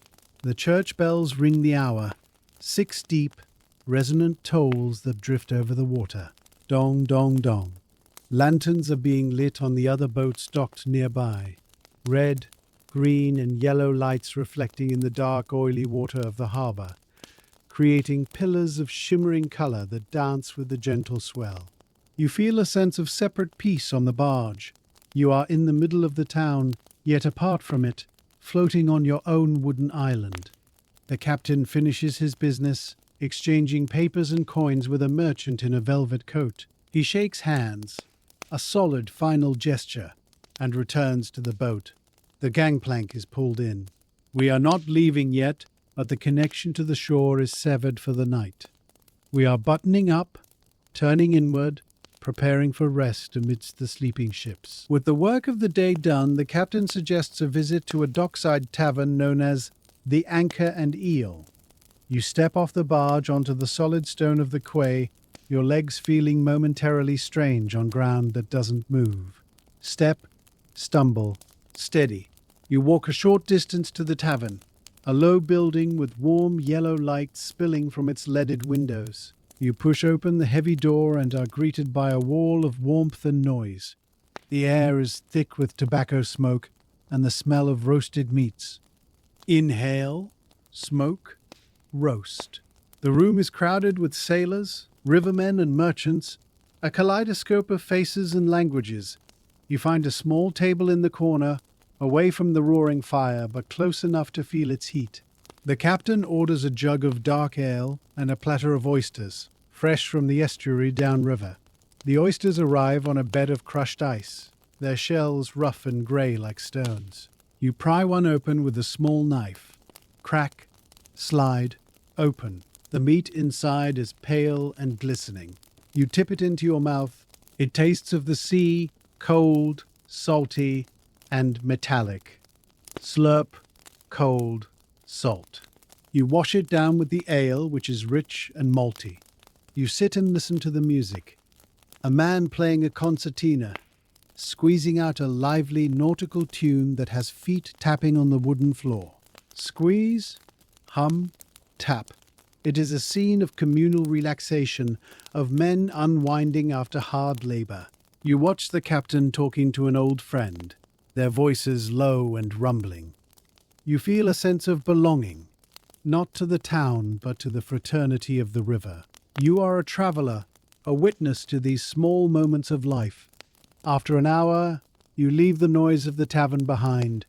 The church bells ring the hour, 6 deep, resonant tolls that drift over the water. Dong, dong, dong. Lanterns are being lit on the other boats docked nearby. Red, green and yellow lights reflecting in the dark, oily water of the harbour, creating pillars of shimmering colour that dance with the gentle swell. You feel a sense of separate peace on the barge. You are in the middle of the town, yet apart from it, floating on your own wooden island. The captain finishes his business, exchanging papers and coins with a merchant in a velvet coat. He shakes hands, a solid final gesture, and returns to the boat. The gangplank is pulled in. We are not leaving yet, but the connection to the shore is severed for the night. We are buttoning up, turning inward, preparing for rest amidst the sleeping ships. With the work of the day done, the captain suggests a visit to a dockside tavern known as the Anchor and Eel. You step off the barge onto the solid stone of the quay, your legs feeling momentarily strange on ground that doesn't move. Step, stumble, steady. You walk a short distance to the tavern, a low building with warm yellow light spilling from its leaded windows. You push open the heavy door and are greeted by a wall of warmth and noise. The air is thick with tobacco smoke and the smell of roasted meats. Inhale, smoke, roast. The room is crowded with sailors, rivermen, and merchants, a kaleidoscope of faces and languages. You find a small table in the corner, away from the roaring fire, but close enough to feel its heat. The captain orders a jug of dark ale and a platter of oysters, fresh from the estuary downriver. The oysters arrive on a bed of crushed ice, their shells rough and grey like stones. You pry one open with a small knife. Crack, slide, open. The meat inside is pale and glistening. You tip it into your mouth. It tastes of the sea, cold, salty, and metallic. Slurp, cold, salt. You wash it down with the ale, which is rich and malty. You sit and listen to the music. A man playing a concertina, squeezing out a lively nautical tune that has feet tapping on the wooden floor. Squeeze, hum, tap. It is a scene of communal relaxation, of men unwinding after hard labor. You watch the captain talking to an old friend, their voices low and rumbling. You feel a sense of belonging, not to the town, but to the fraternity of the river. You are a traveler, a witness to these small moments of life. After an hour, you leave the noise of the tavern behind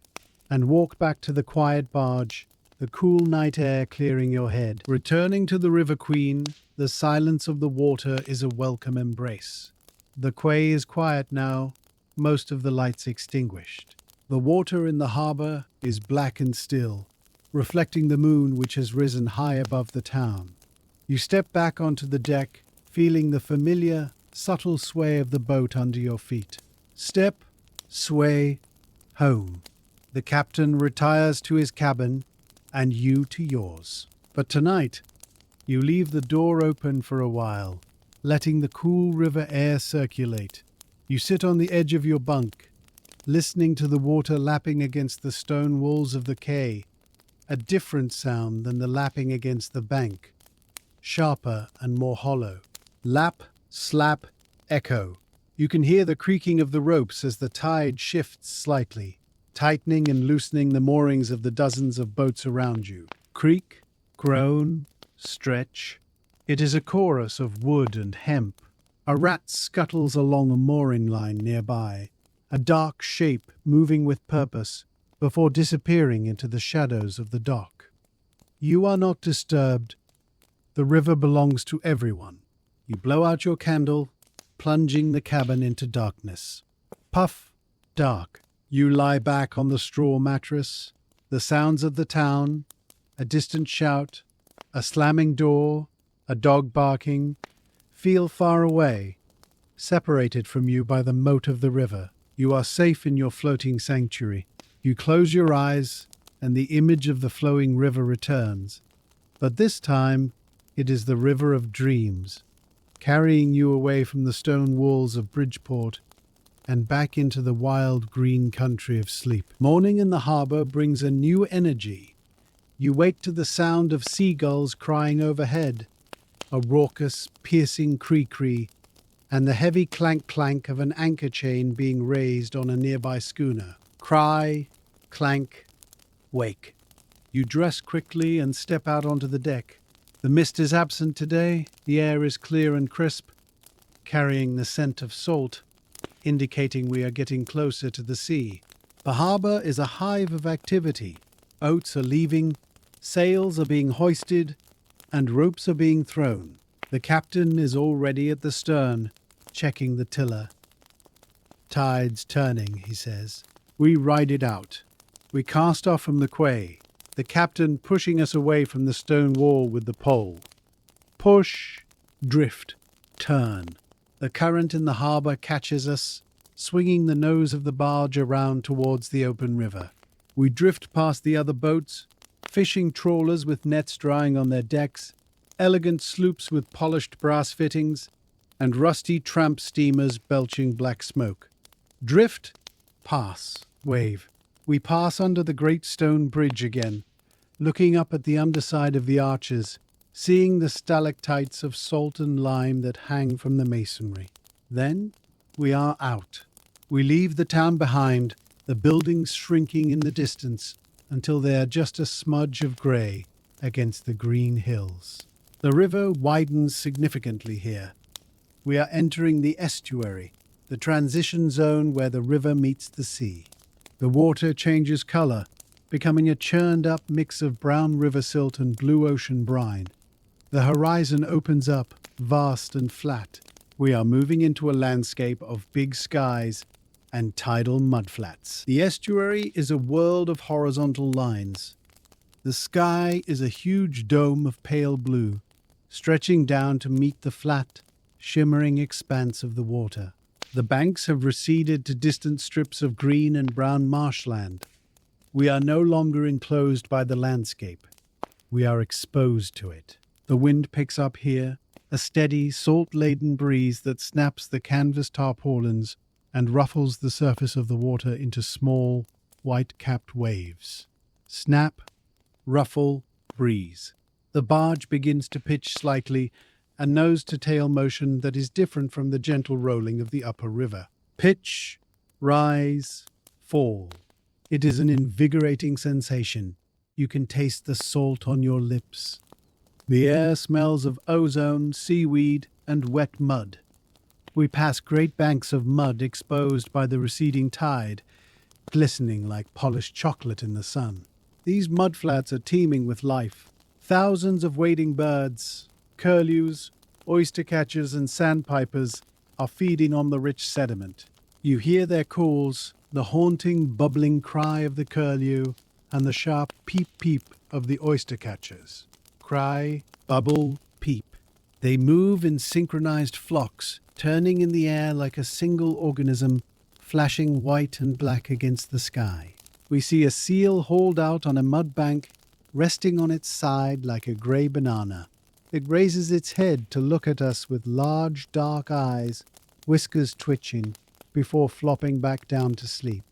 and walk back to the quiet barge, the cool night air clearing your head. Returning to the River Queen, the silence of the water is a welcome embrace. The quay is quiet now, most of the lights extinguished. The water in the harbour is black and still, reflecting the moon which has risen high above the town. You step back onto the deck, feeling the familiar, subtle sway of the boat under your feet. Step, sway, home. The captain retires to his cabin, and you to yours. But tonight, you leave the door open for a while, letting the cool river air circulate. You sit on the edge of your bunk, listening to the water lapping against the stone walls of the quay, a different sound than the lapping against the bank, sharper and more hollow. Lap, slap, echo. You can hear the creaking of the ropes as the tide shifts slightly, tightening and loosening the moorings of the dozens of boats around you. Creak, groan, stretch. It is a chorus of wood and hemp. A rat scuttles along a mooring line nearby, a dark shape moving with purpose before disappearing into the shadows of the dock. You are not disturbed. The river belongs to everyone. You blow out your candle, plunging the cabin into darkness. Puff, dark. You lie back on the straw mattress, the sounds of the town, a distant shout, a slamming door, a dog barking, feel far away, separated from you by the moat of the river. You are safe in your floating sanctuary. You close your eyes, and the image of the flowing river returns. But this time, it is the river of dreams, carrying you away from the stone walls of Bridgeport and back into the wild green country of sleep. Morning in the harbour brings a new energy. You wake to the sound of seagulls crying overhead, a raucous, piercing cree-cree, and the heavy clank-clank of an anchor chain being raised on a nearby schooner. Cry, clank, wake. You dress quickly and step out onto the deck. The mist is absent today, the air is clear and crisp, carrying the scent of salt, indicating we are getting closer to the sea. The harbour is a hive of activity. Boats are leaving, sails are being hoisted, and ropes are being thrown. The captain is already at the stern, checking the tiller. Tide's turning, he says. We ride it out. We cast off from the quay, the captain pushing us away from the stone wall with the pole. Push, drift, turn. The current in the harbour catches us, swinging the nose of the barge around towards the open river. We drift past the other boats, fishing trawlers with nets drying on their decks, elegant sloops with polished brass fittings, and rusty tramp steamers belching black smoke. Drift, pass, wave. We pass under the great stone bridge again, looking up at the underside of the arches, seeing the stalactites of salt and lime that hang from the masonry. Then we are out. We leave the town behind, the buildings shrinking in the distance until they are just a smudge of grey against the green hills. The river widens significantly here. We are entering the estuary, the transition zone where the river meets the sea. The water changes colour, becoming a churned-up mix of brown river silt and blue ocean brine. The horizon opens up, vast and flat. We are moving into a landscape of big skies and tidal mudflats. The estuary is a world of horizontal lines. The sky is a huge dome of pale blue, stretching down to meet the flat, shimmering expanse of the water. The banks have receded to distant strips of green and brown marshland. We are no longer enclosed by the landscape. We are exposed to it. The wind picks up here, a steady, salt-laden breeze that snaps the canvas tarpaulins and ruffles the surface of the water into small, white-capped waves. Snap, ruffle, breeze. The barge begins to pitch slightly, a nose-to-tail motion that is different from the gentle rolling of the upper river. Pitch, rise, fall. It is an invigorating sensation. You can taste the salt on your lips. The air smells of ozone, seaweed, and wet mud. We pass great banks of mud exposed by the receding tide, glistening like polished chocolate in the sun. These mudflats are teeming with life. Thousands of wading birds, curlews, oyster-catchers, and sandpipers are feeding on the rich sediment. You hear their calls, the haunting, bubbling cry of the curlew, and the sharp peep-peep of the oyster-catchers. Cry, bubble, peep. They move in synchronized flocks, turning in the air like a single organism, flashing white and black against the sky. We see a seal hauled out on a mud bank, resting on its side like a grey banana. It raises its head to look at us with large, dark eyes, whiskers twitching, before flopping back down to sleep.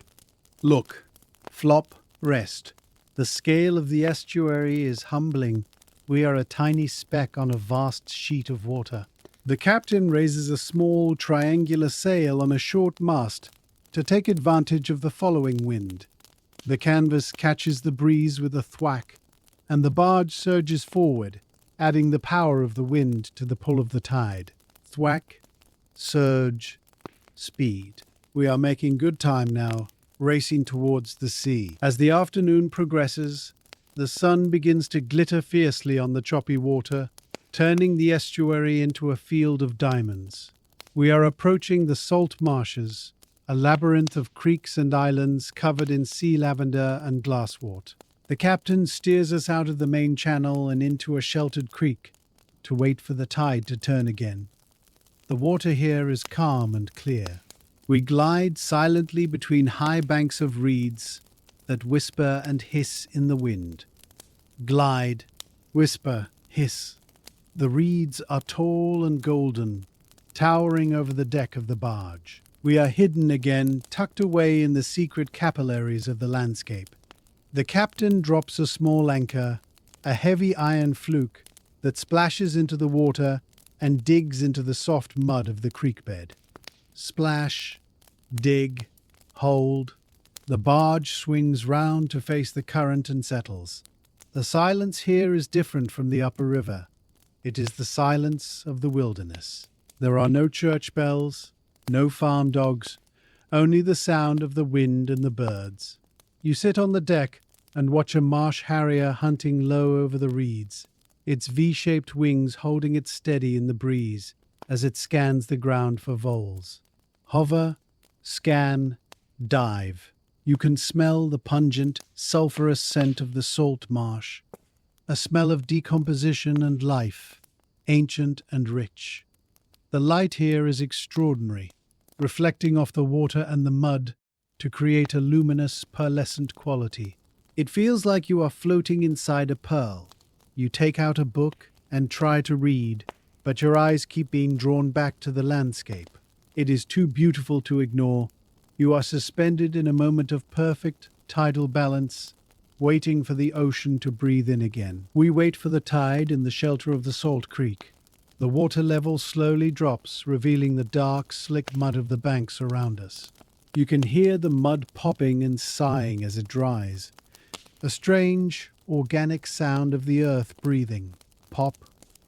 Look, flop, rest. The scale of the estuary is humbling. We are a tiny speck on a vast sheet of water. The captain raises a small, triangular sail on a short mast to take advantage of the following wind. The canvas catches the breeze with a thwack, and the barge surges forward, adding the power of the wind to the pull of the tide. Thwack, surge, speed. We are making good time now, racing towards the sea. As the afternoon progresses, the sun begins to glitter fiercely on the choppy water, turning the estuary into a field of diamonds. We are approaching the salt marshes, a labyrinth of creeks and islands covered in sea lavender and glasswort. The captain steers us out of the main channel and into a sheltered creek to wait for the tide to turn again. The water here is calm and clear. We glide silently between high banks of reeds that whisper and hiss in the wind. Glide, whisper, hiss. The reeds are tall and golden, towering over the deck of the barge. We are hidden again, tucked away in the secret capillaries of the landscape. The captain drops a small anchor, a heavy iron fluke that splashes into the water and digs into the soft mud of the creek bed. Splash, dig, hold. The barge swings round to face the current and settles. The silence here is different from the upper river. It is the silence of the wilderness. There are no church bells, no farm dogs, only the sound of the wind and the birds. You sit on the deck and watch a marsh harrier hunting low over the reeds, its V-shaped wings holding it steady in the breeze as it scans the ground for voles. Hover, scan, dive. You can smell the pungent, sulphurous scent of the salt marsh, a smell of decomposition and life, ancient and rich. The light here is extraordinary, reflecting off the water and the mud to create a luminous, pearlescent quality. It feels like you are floating inside a pearl. You take out a book and try to read, but your eyes keep being drawn back to the landscape. It is too beautiful to ignore. You are suspended in a moment of perfect tidal balance, waiting for the ocean to breathe in again. We wait for the tide in the shelter of the salt creek. The water level slowly drops, revealing the dark, slick mud of the banks around us. You can hear the mud popping and sighing as it dries. A strange, organic sound of the earth breathing. Pop,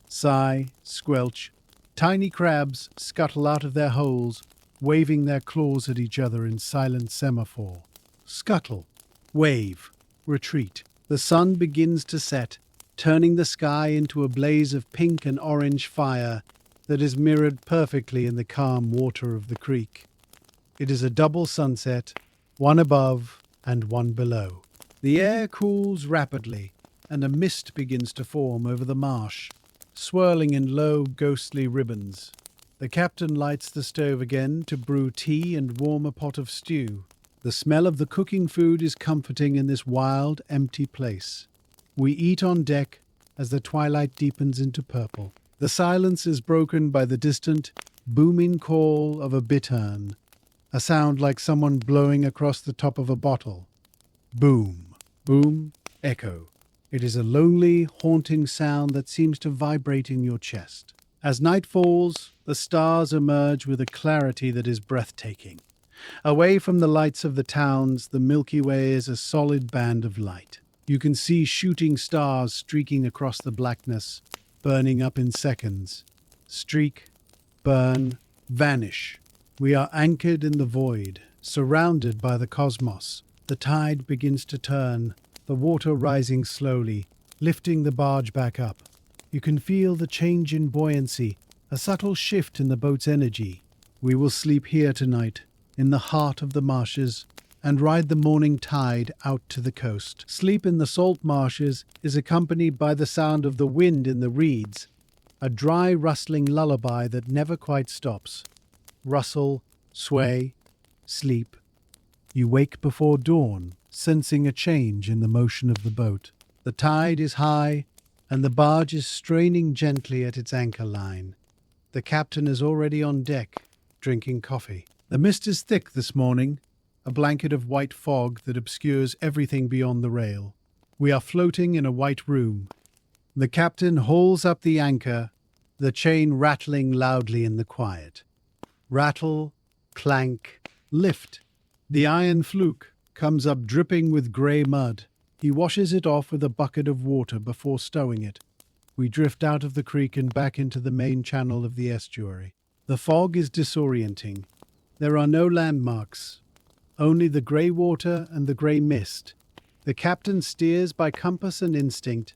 sigh, squelch. Tiny crabs scuttle out of their holes, waving their claws at each other in silent semaphore. Scuttle, wave, retreat. The sun begins to set, turning the sky into a blaze of pink and orange fire that is mirrored perfectly in the calm water of the creek. It is a double sunset, one above and one below. The air cools rapidly, and a mist begins to form over the marsh, swirling in low, ghostly ribbons. The captain lights the stove again to brew tea and warm a pot of stew. The smell of the cooking food is comforting in this wild, empty place. We eat on deck as the twilight deepens into purple. The silence is broken by the distant, booming call of a bittern, a sound like someone blowing across the top of a bottle. Boom, boom, echo. It is a lonely, haunting sound that seems to vibrate in your chest. As night falls, the stars emerge with a clarity that is breathtaking. Away from the lights of the towns, the Milky Way is a solid band of light. You can see shooting stars streaking across the blackness, burning up in seconds. Streak, burn, vanish. We are anchored in the void, surrounded by the cosmos. The tide begins to turn, the water rising slowly, lifting the barge back up. You can feel the change in buoyancy, a subtle shift in the boat's energy. We will sleep here tonight, in the heart of the marshes, and ride the morning tide out to the coast. Sleep in the salt marshes is accompanied by the sound of the wind in the reeds, a dry, rustling lullaby that never quite stops. Rustle, sway, sleep. You wake before dawn, sensing a change in the motion of the boat. The tide is high, and the barge is straining gently at its anchor line. The captain is already on deck, drinking coffee. The mist is thick this morning, a blanket of white fog that obscures everything beyond the rail. We are floating in a white room. The captain hauls up the anchor, the chain rattling loudly in the quiet. Rattle, clank, lift. The iron fluke comes up dripping with grey mud. He washes it off with a bucket of water before stowing it. We drift out of the creek and back into the main channel of the estuary. The fog is disorienting. There are no landmarks, only the grey water and the grey mist. The captain steers by compass and instinct,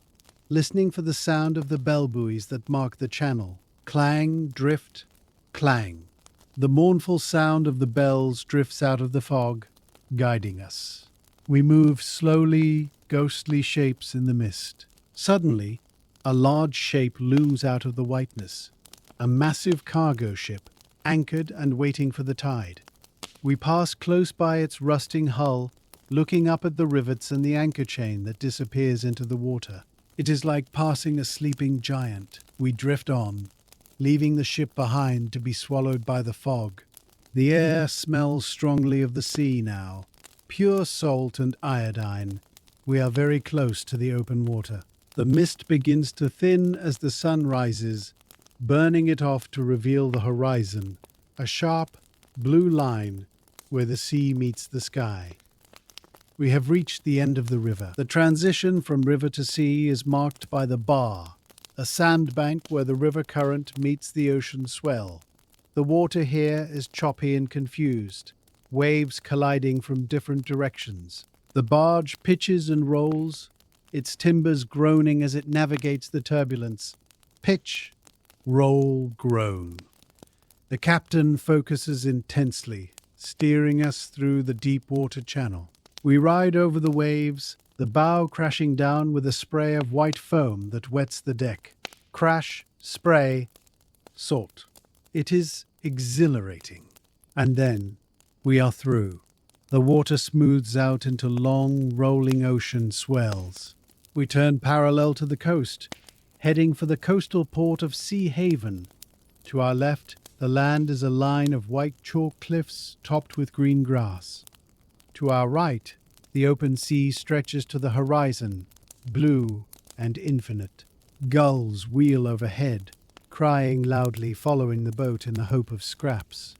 listening for the sound of the bell buoys that mark the channel. Clang, drift, clang. The mournful sound of the bells drifts out of the fog, guiding us. We move slowly, ghostly shapes in the mist. Suddenly, a large shape looms out of the whiteness. A massive cargo ship, anchored and waiting for the tide. We pass close by its rusting hull, looking up at the rivets and the anchor chain that disappears into the water. It is like passing a sleeping giant. We drift on, leaving the ship behind to be swallowed by the fog. The air smells strongly of the sea now, pure salt and iodine. We are very close to the open water. The mist begins to thin as the sun rises, burning it off to reveal the horizon, a sharp, blue line where the sea meets the sky. We have reached the end of the river. The transition from river to sea is marked by the bar, a sandbank where the river current meets the ocean swell. The water here is choppy and confused, waves colliding from different directions. The barge pitches and rolls, its timbers groaning as it navigates the turbulence. Pitch, roll, groan. The captain focuses intensely, steering us through the deep water channel. We ride over the waves, the bow crashing down with a spray of white foam that wets the deck. Crash, spray, salt. It is exhilarating. And then we are through. The water smooths out into long, rolling ocean swells. We turn parallel to the coast, heading for the coastal port of Sea Haven. To our left, the land is a line of white chalk cliffs topped with green grass. To our right, the open sea stretches to the horizon, blue and infinite. Gulls wheel overhead, crying loudly, following the boat in the hope of scraps.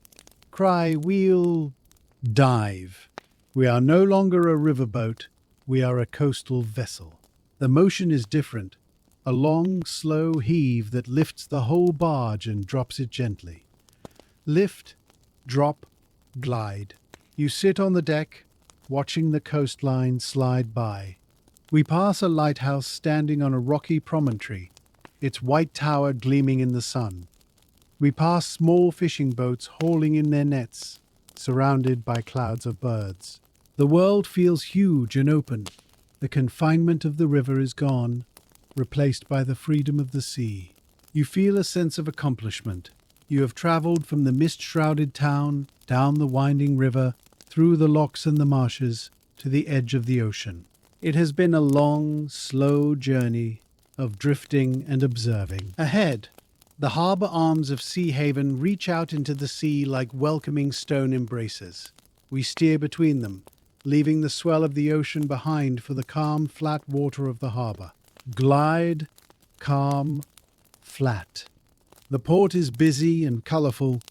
Cry, wheel, dive. We are no longer a riverboat, we are a coastal vessel. The motion is different, a long, slow heave that lifts the whole barge and drops it gently. Lift, drop, glide. You sit on the deck, watching the coastline slide by. We pass a lighthouse standing on a rocky promontory, its white tower gleaming in the sun. We pass small fishing boats hauling in their nets, surrounded by clouds of birds. The world feels huge and open. The confinement of the river is gone, replaced by the freedom of the sea. You feel a sense of accomplishment. You have traveled from the mist-shrouded town, down the winding river, through the lochs and the marshes, to the edge of the ocean. It has been a long, slow journey of drifting and observing. Ahead, the harbour arms of Sea Haven reach out into the sea like welcoming stone embraces. We steer between them, leaving the swell of the ocean behind for the calm, flat water of the harbour. Glide, calm, flat. The port is busy and colourful,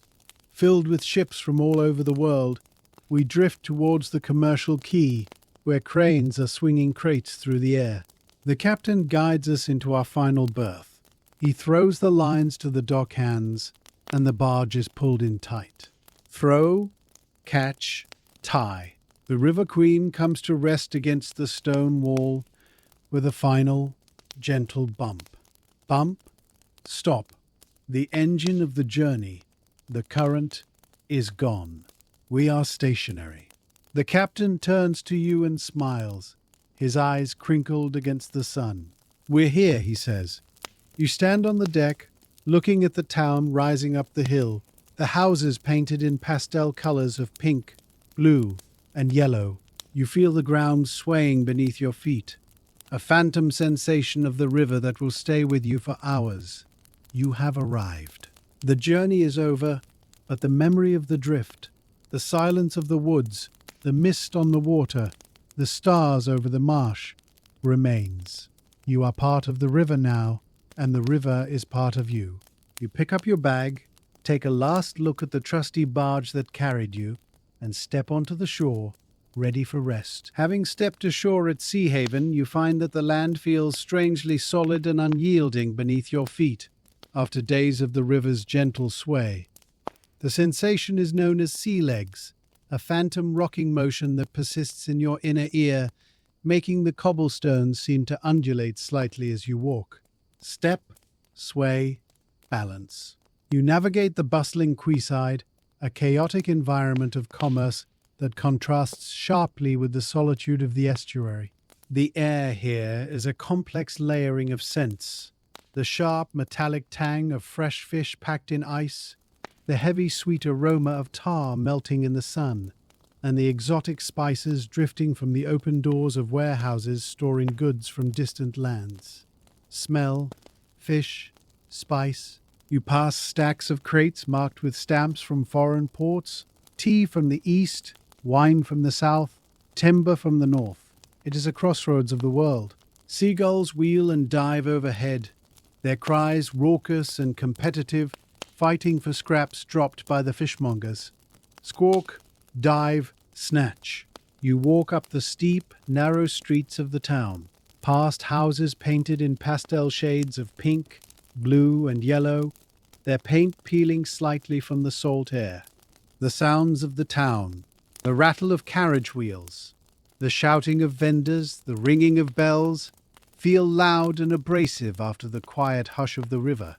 filled with ships from all over the world. We drift towards the commercial quay, where cranes are swinging crates through the air. The captain guides us into our final berth. He throws the lines to the dock hands, and the barge is pulled in tight. Throw, catch, tie. The River Queen comes to rest against the stone wall with a final, gentle bump. Bump, stop. The engine of the journey, the current, is gone. We are stationary. The captain turns to you and smiles, his eyes crinkled against the sun. We're here, he says. You stand on the deck, looking at the town rising up the hill, the houses painted in pastel colors of pink, blue, and yellow. You feel the ground swaying beneath your feet, a phantom sensation of the river that will stay with you for hours. You have arrived. The journey is over, but the memory of the drift, the silence of the woods, the mist on the water, the stars over the marsh, remains. You are part of the river now, and the river is part of you. You pick up your bag, take a last look at the trusty barge that carried you, and step onto the shore, ready for rest. Having stepped ashore at Sea Haven, you find that the land feels strangely solid and unyielding beneath your feet, after days of the river's gentle sway. The sensation is known as sea legs, a phantom rocking motion that persists in your inner ear, making the cobblestones seem to undulate slightly as you walk. Step, sway, balance. You navigate the bustling quayside, a chaotic environment of commerce that contrasts sharply with the solitude of the estuary. The air here is a complex layering of scents. The sharp, metallic tang of fresh fish packed in ice, the heavy, sweet aroma of tar melting in the sun, and the exotic spices drifting from the open doors of warehouses storing goods from distant lands. Smell, fish, spice. You pass stacks of crates marked with stamps from foreign ports, tea from the east, wine from the south, timber from the north. It is a crossroads of the world. Seagulls wheel and dive overhead, their cries raucous and competitive, fighting for scraps dropped by the fishmongers. Squawk, dive, snatch. You walk up the steep, narrow streets of the town, past houses painted in pastel shades of pink, blue, and yellow, their paint peeling slightly from the salt air. The sounds of the town, the rattle of carriage wheels, the shouting of vendors, the ringing of bells, feel loud and abrasive after the quiet hush of the river.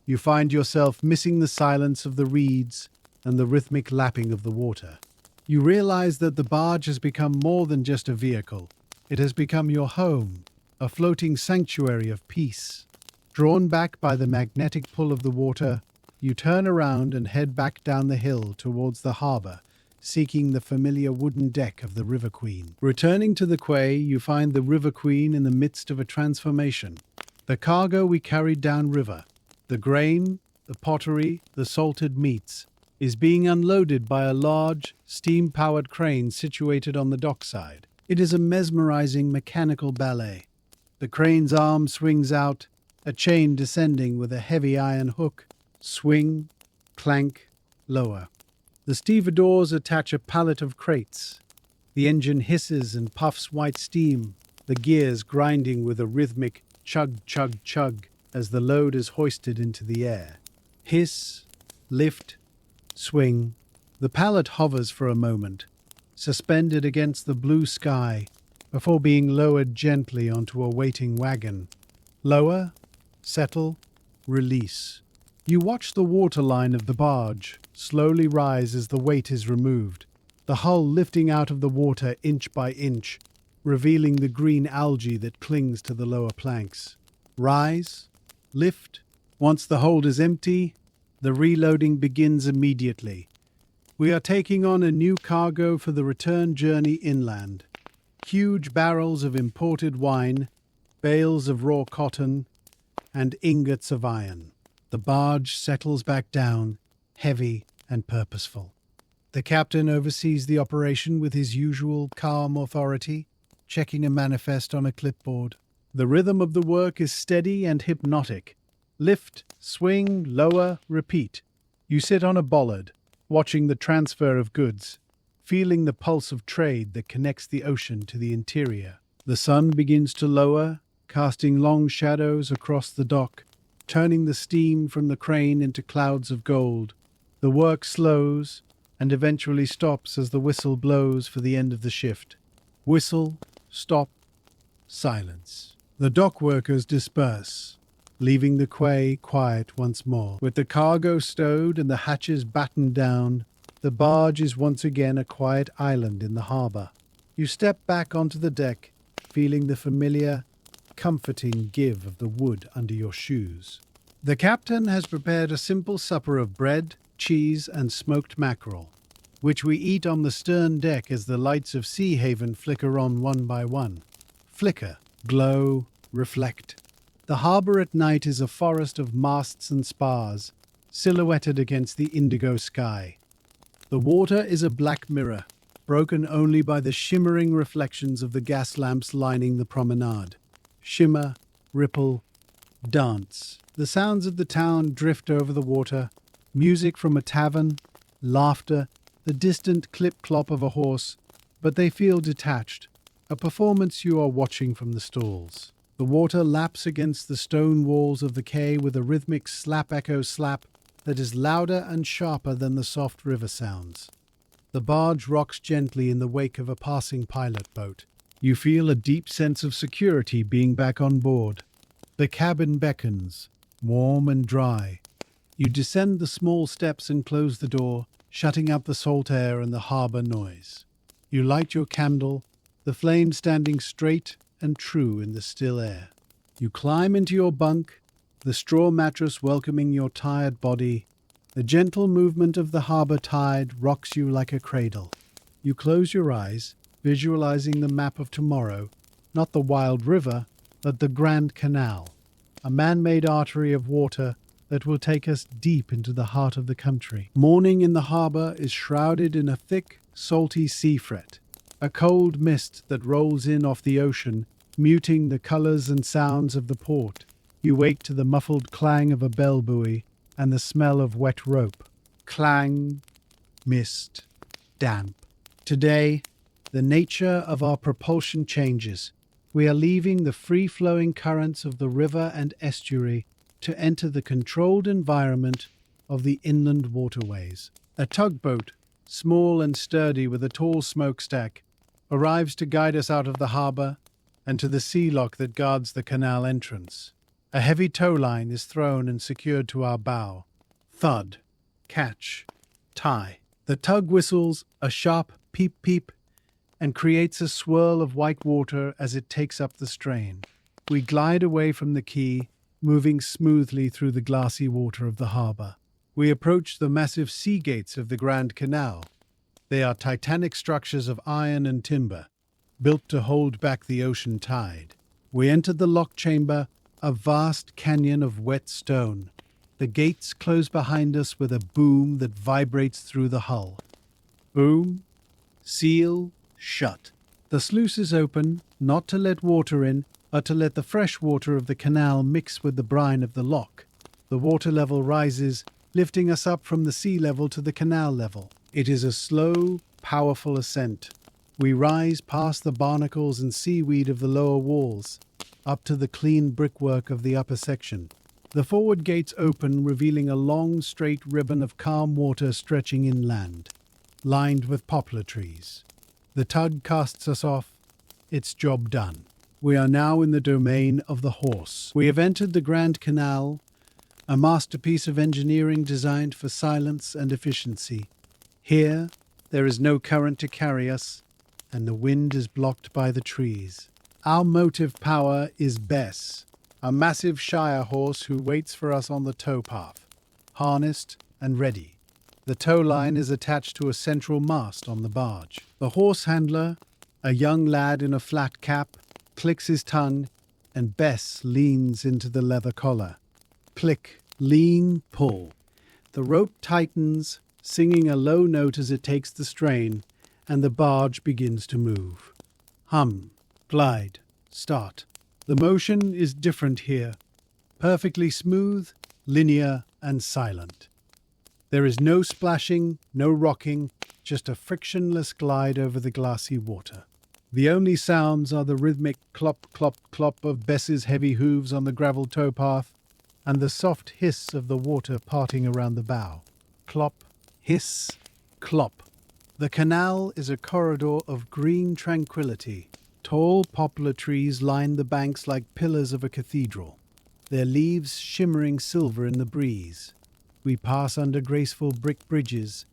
You find yourself missing the silence of the reeds and the rhythmic lapping of the water. You realize that the barge has become more than just a vehicle. It has become your home, a floating sanctuary of peace. Drawn back by the magnetic pull of the water, you turn around and head back down the hill towards the harbour, seeking the familiar wooden deck of the River Queen. Returning to the quay, you find the River Queen in the midst of a transformation. The cargo we carried downriver, the grain, the pottery, the salted meats, is being unloaded by a large, steam-powered crane situated on the dockside. It is a mesmerizing mechanical ballet. The crane's arm swings out, a chain descending with a heavy iron hook. Swing, clank, lower. The stevedores attach a pallet of crates. The engine hisses and puffs white steam, the gears grinding with a rhythmic chug, chug, chug as the load is hoisted into the air. Hiss, lift, swing. The pallet hovers for a moment, suspended against the blue sky, before being lowered gently onto a waiting wagon. Lower, settle, release. You watch the waterline of the barge slowly rise as the weight is removed, the hull lifting out of the water inch by inch, revealing the green algae that clings to the lower planks. Rise, lift. Once the hold is empty, the reloading begins immediately. We are taking on a new cargo for the return journey inland. Huge barrels of imported wine, bales of raw cotton, and ingots of iron. The barge settles back down, heavy and purposeful. The captain oversees the operation with his usual calm authority, checking a manifest on a clipboard. The rhythm of the work is steady and hypnotic. Lift, swing, lower, repeat. You sit on a bollard, watching the transfer of goods, feeling the pulse of trade that connects the ocean to the interior. The sun begins to lower, casting long shadows across the dock, turning the steam from the crane into clouds of gold. The work slows and eventually stops as the whistle blows for the end of the shift. Whistle, stop, silence. The dock workers disperse, leaving the quay quiet once more. With the cargo stowed and the hatches battened down, the barge is once again a quiet island in the harbour. You step back onto the deck, feeling the familiar, comforting give of the wood under your shoes. The captain has prepared a simple supper of bread, cheese, and smoked mackerel, which we eat on the stern deck as the lights of Sea Haven flicker on one by one. Flicker, glow, reflect. The harbour at night is a forest of masts and spars, silhouetted against the indigo sky. The water is a black mirror, broken only by the shimmering reflections of the gas lamps lining the promenade. Shimmer, ripple, dance. The sounds of the town drift over the water, music from a tavern, laughter, the distant clip-clop of a horse, but they feel detached, a performance you are watching from the stalls. The water laps against the stone walls of the quay with a rhythmic slap-echo slap that is louder and sharper than the soft river sounds. The barge rocks gently in the wake of a passing pilot boat. You feel a deep sense of security being back on board. The cabin beckons, warm and dry. You descend the small steps and close the door, shutting out the salt air and the harbour noise. You light your candle, the flame standing straight and true in the still air. You climb into your bunk, the straw mattress welcoming your tired body. The gentle movement of the harbour tide rocks you like a cradle. You close your eyes, visualizing the map of tomorrow, not the wild river, but the Grand Canal, a man-made artery of water that will take us deep into the heart of the country. Morning in the harbour is shrouded in a thick, salty sea fret, a cold mist that rolls in off the ocean, muting the colours and sounds of the port. You wake to the muffled clang of a bell buoy and the smell of wet rope. Clang, mist, damp. Today, the nature of our propulsion changes. We are leaving the free-flowing currents of the river and estuary to enter the controlled environment of the inland waterways. A tugboat, small and sturdy with a tall smokestack, arrives to guide us out of the harbour and to the sea lock that guards the canal entrance. A heavy tow line is thrown and secured to our bow. Thud, catch, tie. The tug whistles a sharp peep-peep and creates a swirl of white water as it takes up the strain. We glide away from the quay, moving smoothly through the glassy water of the harbour. We approach the massive sea gates of the Grand Canal. They are titanic structures of iron and timber, built to hold back the ocean tide. We enter the lock chamber, a vast canyon of wet stone. The gates close behind us with a boom that vibrates through the hull. Boom, seal, shut. The sluice is open, not to let water in, but to let the fresh water of the canal mix with the brine of the loch. The water level rises, lifting us up from the sea level to the canal level. It is a slow, powerful ascent. We rise past the barnacles and seaweed of the lower walls, up to the clean brickwork of the upper section. The forward gates open, revealing a long, straight ribbon of calm water stretching inland, lined with poplar trees. The tug casts us off, its job done. We are now in the domain of the horse. We have entered the Grand Canal, a masterpiece of engineering designed for silence and efficiency. Here, there is no current to carry us, and the wind is blocked by the trees. Our motive power is Bess, a massive shire horse who waits for us on the towpath, harnessed and ready. The tow line is attached to a central mast on the barge. The horse handler, a young lad in a flat cap, clicks his tongue, and Bess leans into the leather collar. Click, lean, pull. The rope tightens, singing a low note as it takes the strain, and the barge begins to move. Hum, glide, start. The motion is different here, perfectly smooth, linear, and silent. There is no splashing, no rocking, just a frictionless glide over the glassy water. The only sounds are the rhythmic clop, clop, clop of Bess's heavy hooves on the gravel towpath and the soft hiss of the water parting around the bow. Clop, hiss, clop. The canal is a corridor of green tranquility. Tall poplar trees line the banks like pillars of a cathedral, their leaves shimmering silver in the breeze. We pass under graceful brick bridges,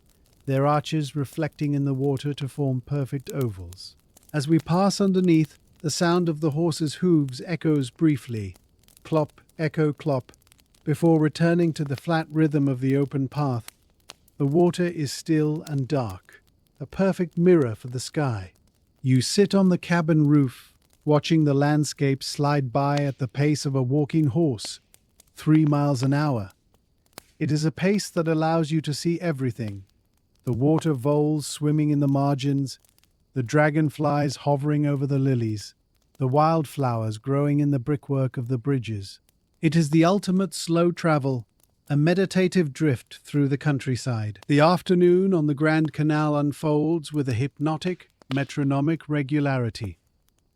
their arches reflecting in the water to form perfect ovals. As we pass underneath, the sound of the horse's hooves echoes briefly, clop, echo, clop, before returning to the flat rhythm of the open path. The water is still and dark, a perfect mirror for the sky. You sit on the cabin roof, watching the landscape slide by at the pace of a walking horse, 3 miles an hour. It is a pace that allows you to see everything. The water voles swimming in the margins, the dragonflies hovering over the lilies, the wildflowers growing in the brickwork of the bridges. It is the ultimate slow travel, a meditative drift through the countryside. The afternoon on the Grand Canal unfolds with a hypnotic, metronomic regularity.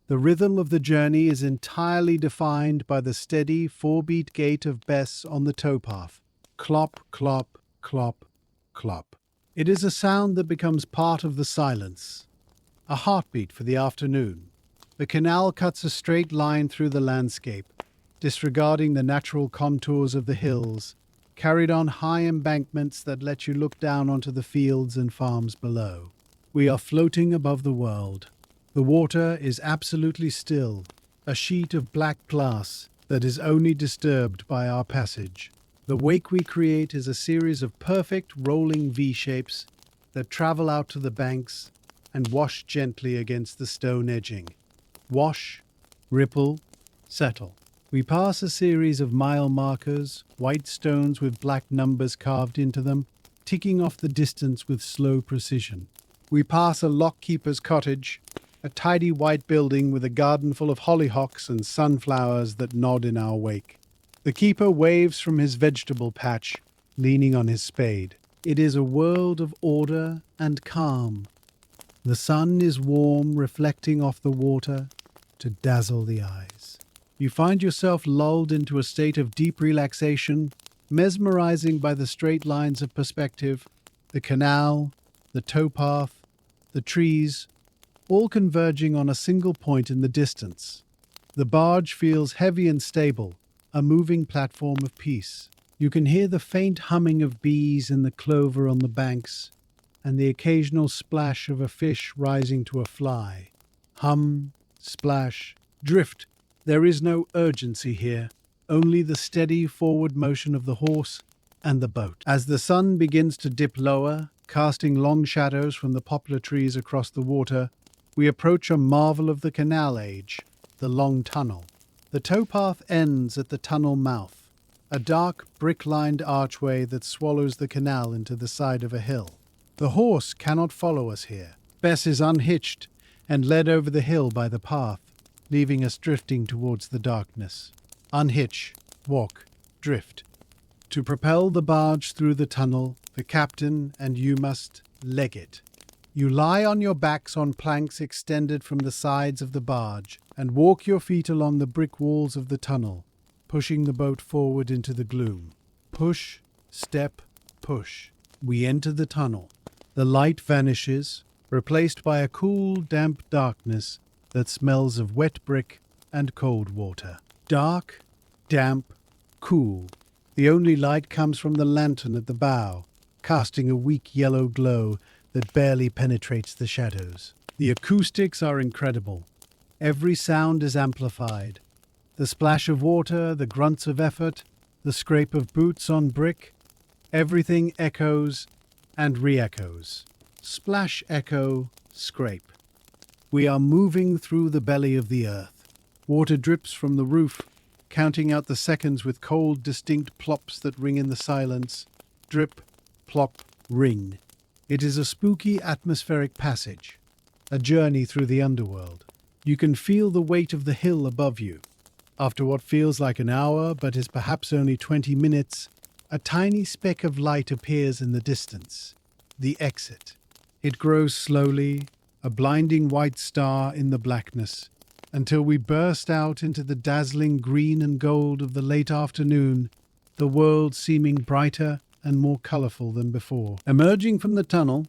The rhythm of the journey is entirely defined by the steady 4-beat gait of Bess on the towpath. Clop, clop, clop, clop. It is a sound that becomes part of the silence, a heartbeat for the afternoon. The canal cuts a straight line through the landscape, disregarding the natural contours of the hills, carried on high embankments that let you look down onto the fields and farms below. We are floating above the world. The water is absolutely still, a sheet of black glass that is only disturbed by our passage. The wake we create is a series of perfect rolling V-shapes that travel out to the banks and wash gently against the stone edging. Wash, ripple, settle. We pass a series of mile markers, white stones with black numbers carved into them, ticking off the distance with slow precision. We pass a lockkeeper's cottage, a tidy white building with a garden full of hollyhocks and sunflowers that nod in our wake. The keeper waves from his vegetable patch, leaning on his spade. It is a world of order and calm. The sun is warm, reflecting off the water to dazzle the eyes. You find yourself lulled into a state of deep relaxation, mesmerizing by the straight lines of perspective, the canal, the towpath, the trees, all converging on a single point in the distance. The barge feels heavy and stable, a moving platform of peace. You can hear the faint humming of bees in the clover on the banks, and the occasional splash of a fish rising to a fly. Hum, splash, drift. There is no urgency here, only the steady forward motion of the horse and the boat. As the sun begins to dip lower, casting long shadows from the poplar trees across the water, we approach a marvel of the canal age, the long tunnel. The towpath ends at the tunnel mouth, a dark, brick-lined archway that swallows the canal into the side of a hill. The horse cannot follow us here. Bess is unhitched and led over the hill by the path, leaving us drifting towards the darkness. Unhitch, walk, drift. To propel the barge through the tunnel, the captain and you must leg it. You lie on your backs on planks extended from the sides of the barge and walk your feet along the brick walls of the tunnel, pushing the boat forward into the gloom. Push, step, push. We enter the tunnel. The light vanishes, replaced by a cool, damp darkness that smells of wet brick and cold water. Dark, damp, cool. The only light comes from the lantern at the bow, casting a weak yellow glow that barely penetrates the shadows. The acoustics are incredible. Every sound is amplified. The splash of water, the grunts of effort, the scrape of boots on brick, everything echoes and re-echoes. Splash, echo, scrape. We are moving through the belly of the earth. Water drips from the roof, counting out the seconds with cold, distinct plops that ring in the silence. Drip, plop, ring. It is a spooky atmospheric passage, a journey through the underworld. You can feel the weight of the hill above you. After what feels like an hour, but is perhaps only 20 minutes, a tiny speck of light appears in the distance. The exit. It grows slowly, a blinding white star in the blackness, until we burst out into the dazzling green and gold of the late afternoon, the world seeming brighter and more colourful than before. Emerging from the tunnel,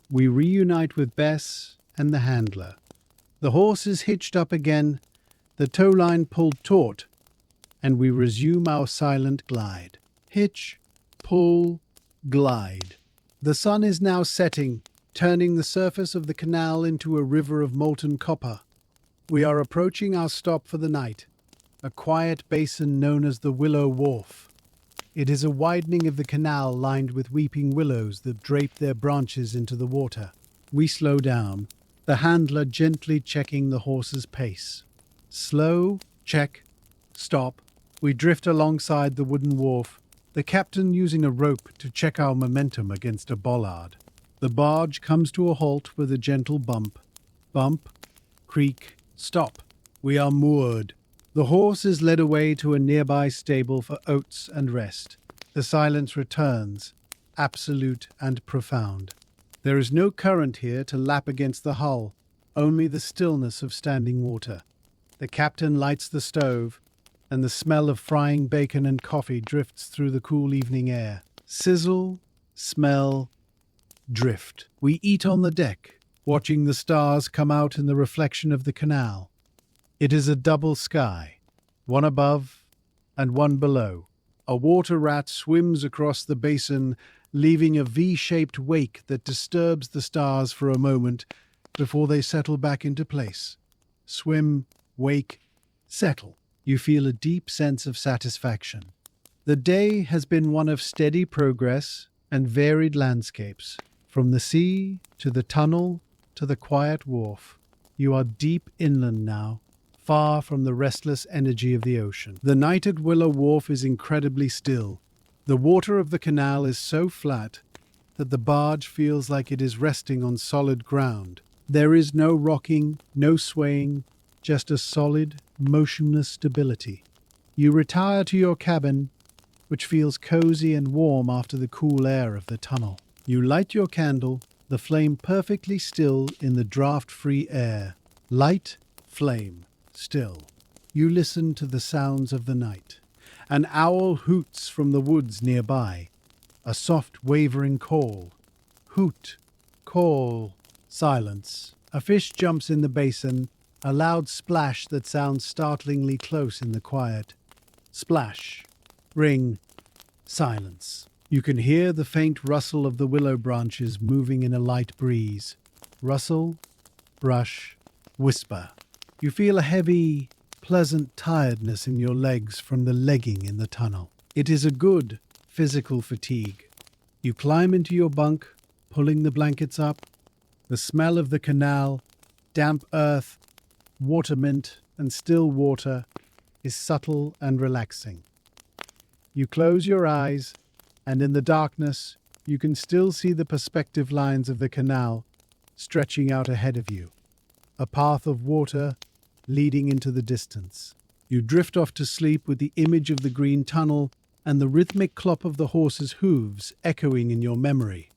we reunite with Bess and the handler. The horse is hitched up again, the tow line pulled taut, and we resume our silent glide. Hitch, pull, glide. The sun is now setting, turning the surface of the canal into a river of molten copper. We are approaching our stop for the night, a quiet basin known as the Willow Wharf. It is a widening of the canal lined with weeping willows that drape their branches into the water. We slow down, the handler gently checking the horse's pace. Slow, check, stop. We drift alongside the wooden wharf, the captain using a rope to check our momentum against a bollard. The barge comes to a halt with a gentle bump. Bump, creak, stop. We are moored. The horse is led away to a nearby stable for oats and rest. The silence returns, absolute and profound. There is no current here to lap against the hull, only the stillness of standing water. The captain lights the stove, and the smell of frying bacon and coffee drifts through the cool evening air. Sizzle, smell, drift. We eat on the deck, watching the stars come out in the reflection of the canal. It is a double sky, one above and one below. A water rat swims across the basin, leaving a V-shaped wake that disturbs the stars for a moment before they settle back into place. Swim, wake, settle. You feel a deep sense of satisfaction. The day has been one of steady progress and varied landscapes. From the sea to the tunnel to the quiet wharf. You are deep inland now, far from the restless energy of the ocean. The night at Willow Wharf is incredibly still. The water of the canal is so flat that the barge feels like it is resting on solid ground. There is no rocking, no swaying, just a solid, motionless stability. You retire to your cabin, which feels cozy and warm after the cool air of the tunnel. You light your candle, the flame perfectly still in the draft-free air. Light, flame, still. You listen to the sounds of the night. An owl hoots from the woods nearby. A soft, wavering call. Hoot, call, silence. A fish jumps in the basin, a loud splash that sounds startlingly close in the quiet. Splash, ring, silence. You can hear the faint rustle of the willow branches moving in a light breeze. Rustle, brush, whisper. You feel a heavy, pleasant tiredness in your legs from the legging in the tunnel. It is a good physical fatigue. You climb into your bunk, pulling the blankets up. The smell of the canal, damp earth, water mint, and still water is subtle and relaxing. You close your eyes, and in the darkness, you can still see the perspective lines of the canal stretching out ahead of you, a path of water leading into the distance. You drift off to sleep with the image of the green tunnel and the rhythmic clop of the horse's hooves echoing in your memory,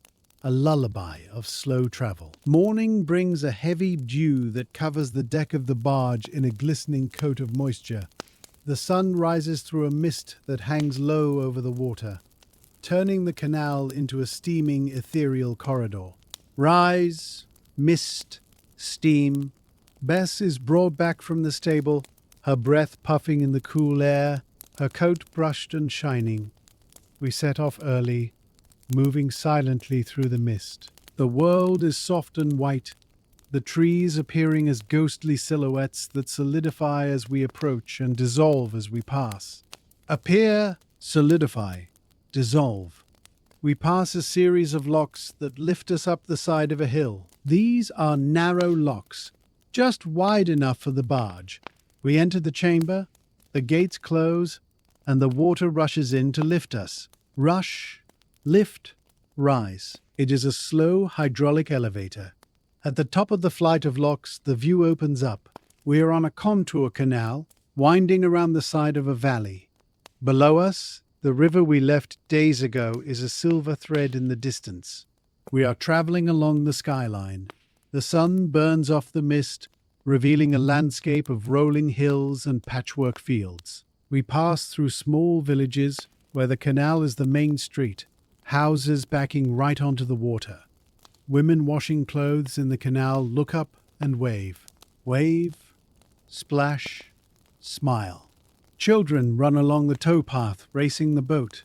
a lullaby of slow travel. Morning brings a heavy dew that covers the deck of the barge in a glistening coat of moisture. The sun rises through a mist that hangs low over the water, turning the canal into a steaming, ethereal corridor. Rise, mist, steam. Bess is brought back from the stable, her breath puffing in the cool air, her coat brushed and shining. We set off early, moving silently through the mist. The world is soft and white, the trees appearing as ghostly silhouettes that solidify as we approach and dissolve as we pass. Appear, solidify, dissolve. We pass a series of locks that lift us up the side of a hill. These are narrow locks, just wide enough for the barge. We enter the chamber, the gates close, and the water rushes in to lift us. Rush, lift, rise. It is a slow hydraulic elevator. At the top of the flight of locks, the view opens up. We are on a contour canal, winding around the side of a valley. Below us, the river we left days ago is a silver thread in the distance. We are traveling along the skyline. The sun burns off the mist, revealing a landscape of rolling hills and patchwork fields. We pass through small villages where the canal is the main street, houses backing right onto the water. Women washing clothes in the canal look up and wave. Wave, splash, smile. Children run along the towpath, racing the boat.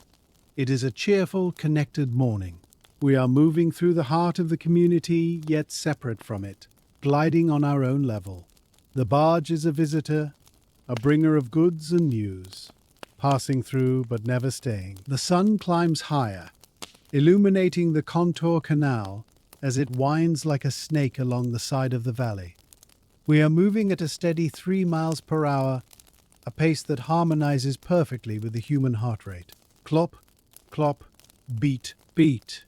It is a cheerful, connected morning. We are moving through the heart of the community, yet separate from it, gliding on our own level. The barge is a visitor, a bringer of goods and news, passing through but never staying. The sun climbs higher, illuminating the contour canal as it winds like a snake along the side of the valley. We are moving at a steady 3 miles per hour, a pace that harmonizes perfectly with the human heart rate. Clop, clop, beat, beat.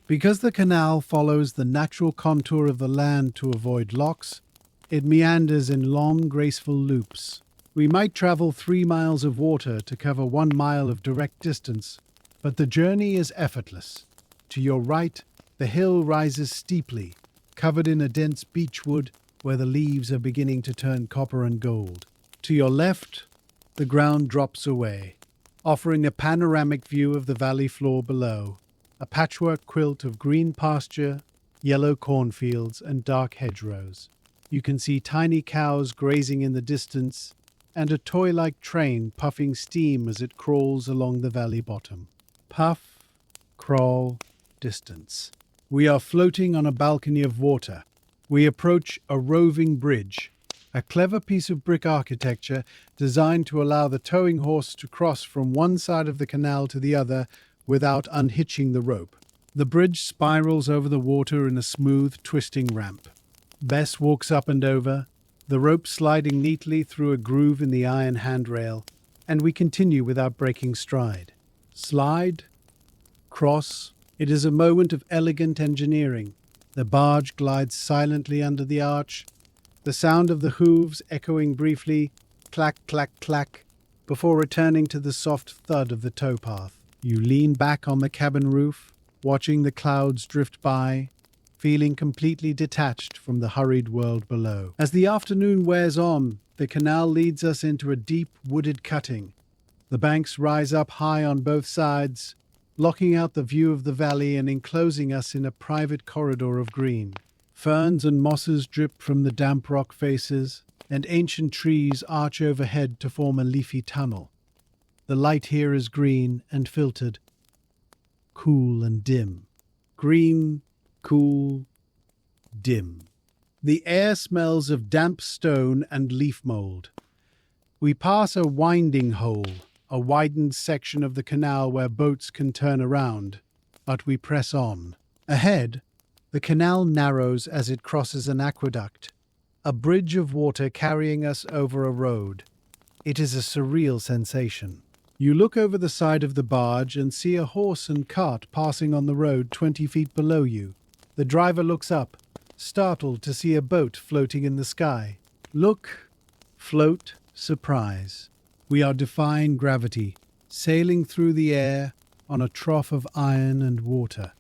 Because the canal follows the natural contour of the land to avoid locks, it meanders in long, graceful loops. We might travel 3 miles of water to cover 1 mile of direct distance, but the journey is effortless. To your right, the hill rises steeply, covered in a dense beechwood where the leaves are beginning to turn copper and gold. To your left, the ground drops away, offering a panoramic view of the valley floor below, a patchwork quilt of green pasture, yellow cornfields, and dark hedgerows. You can see tiny cows grazing in the distance, and a toy-like train puffing steam as it crawls along the valley bottom. Puff, crawl, distance. We are floating on a balcony of water. We approach a roving bridge, a clever piece of brick architecture designed to allow the towing horse to cross from one side of the canal to the other without unhitching the rope. The bridge spirals over the water in a smooth, twisting ramp. Bess walks up and over, the rope sliding neatly through a groove in the iron handrail, and we continue without breaking stride. Slide, cross. It is a moment of elegant engineering. The barge glides silently under the arch, the sound of the hooves echoing briefly, clack, clack, clack, before returning to the soft thud of the towpath. You lean back on the cabin roof, watching the clouds drift by, feeling completely detached from the hurried world below. As the afternoon wears on, the canal leads us into a deep wooded cutting. The banks rise up high on both sides, blocking out the view of the valley and enclosing us in a private corridor of green. Ferns and mosses drip from the damp rock faces, and ancient trees arch overhead to form a leafy tunnel. The light here is green and filtered, cool and dim. Green, cool, dim. The air smells of damp stone and leaf mold. We pass a winding hole, a widened section of the canal where boats can turn around, but we press on. Ahead, the canal narrows as it crosses an aqueduct, a bridge of water carrying us over a road. It is a surreal sensation. You look over the side of the barge and see a horse and cart passing on the road 20 feet below you. The driver looks up, startled to see a boat floating in the sky. Look, float, surprise. We are defying gravity, sailing through the air on a trough of iron and water.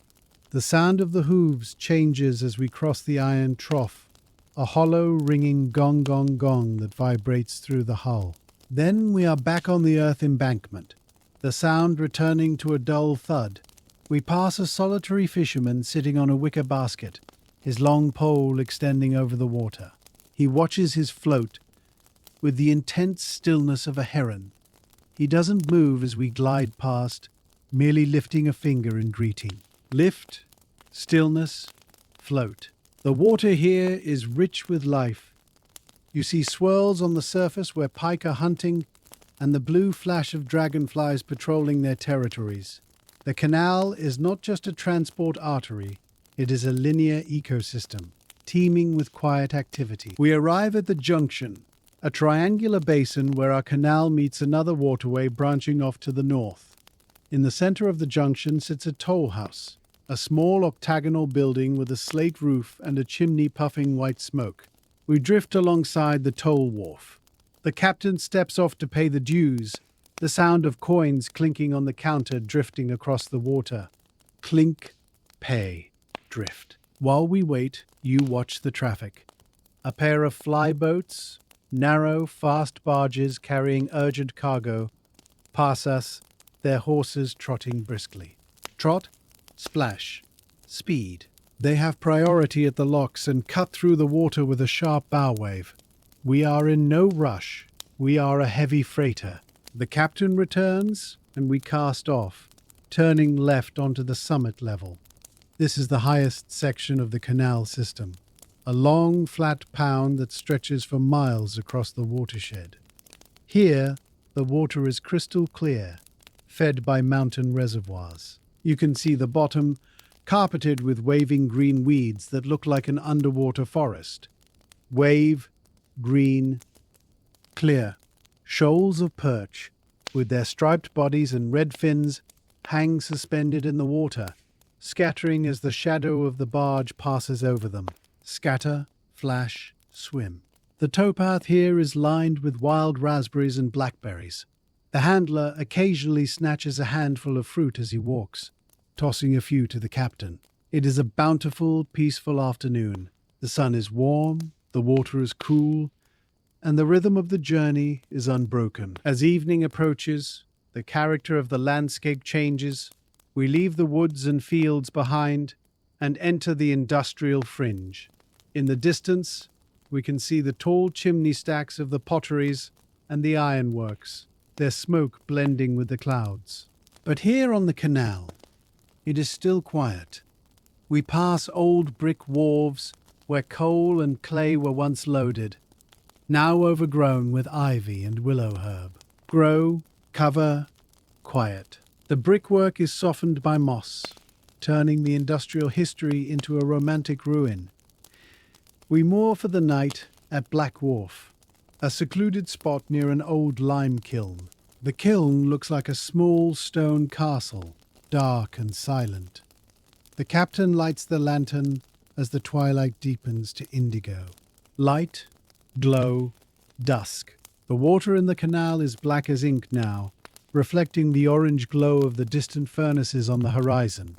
The sound of the hooves changes as we cross the iron trough, a hollow, ringing gong gong gong that vibrates through the hull. Then we are back on the earth embankment, the sound returning to a dull thud. We pass a solitary fisherman sitting on a wicker basket, his long pole extending over the water. He watches his float with the intense stillness of a heron. He doesn't move as we glide past, merely lifting a finger in greeting. Lift, stillness, float. The water here is rich with life. You see swirls on the surface where pike are hunting and the blue flash of dragonflies patrolling their territories. The canal is not just a transport artery, it is a linear ecosystem, teeming with quiet activity. We arrive at the junction, a triangular basin where our canal meets another waterway branching off to the north. In the center of the junction sits a toll house, a small octagonal building with a slate roof and a chimney puffing white smoke. We drift alongside the toll wharf. The captain steps off to pay the dues, the sound of coins clinking on the counter drifting across the water. Clink, pay, drift. While we wait, you watch the traffic. A pair of flyboats, narrow, fast barges carrying urgent cargo, pass us, their horses trotting briskly. Trot, splash, speed. They have priority at the locks and cut through the water with a sharp bow wave. We are in no rush. We are a heavy freighter. The captain returns, and we cast off, turning left onto the summit level. This is the highest section of the canal system, a long, flat pound that stretches for miles across the watershed. Here, the water is crystal clear, fed by mountain reservoirs. You can see the bottom, carpeted with waving green weeds that look like an underwater forest. Wave, green, clear. Shoals of perch, with their striped bodies and red fins, hang suspended in the water, scattering as the shadow of the barge passes over them. Scatter, flash, swim. The towpath here is lined with wild raspberries and blackberries. The handler occasionally snatches a handful of fruit as he walks, tossing a few to the captain. It is a bountiful, peaceful afternoon. The sun is warm, the water is cool, and the rhythm of the journey is unbroken. As evening approaches, the character of the landscape changes. We leave the woods and fields behind and enter the industrial fringe. In the distance, we can see the tall chimney stacks of the potteries and the ironworks, their smoke blending with the clouds. But here on the canal, it is still quiet. We pass old brick wharves where coal and clay were once loaded, now overgrown with ivy and willow herb. Grow, cover, quiet. The brickwork is softened by moss, turning the industrial history into a romantic ruin. We moor for the night at Black Wharf, a secluded spot near an old lime kiln. The kiln looks like a small stone castle, dark and silent. The captain lights the lantern as the twilight deepens to indigo. Light, glow, dusk. The water in the canal is black as ink now, reflecting the orange glow of the distant furnaces on the horizon.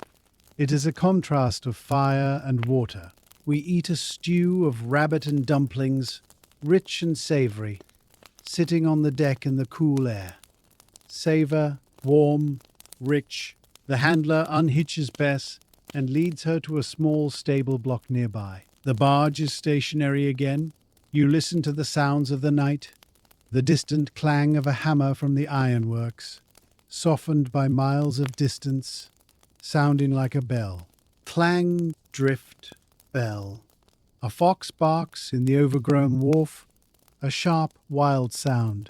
It is a contrast of fire and water. We eat a stew of rabbit and dumplings, rich and savory, sitting on the deck in the cool air. Savor, warm, rich. The handler unhitches Bess and leads her to a small stable block nearby. The barge is stationary again. You listen to the sounds of the night, the distant clang of a hammer from the ironworks, softened by miles of distance, sounding like a bell. Clang, drift, bell. A fox barks in the overgrown wharf, a sharp, wild sound.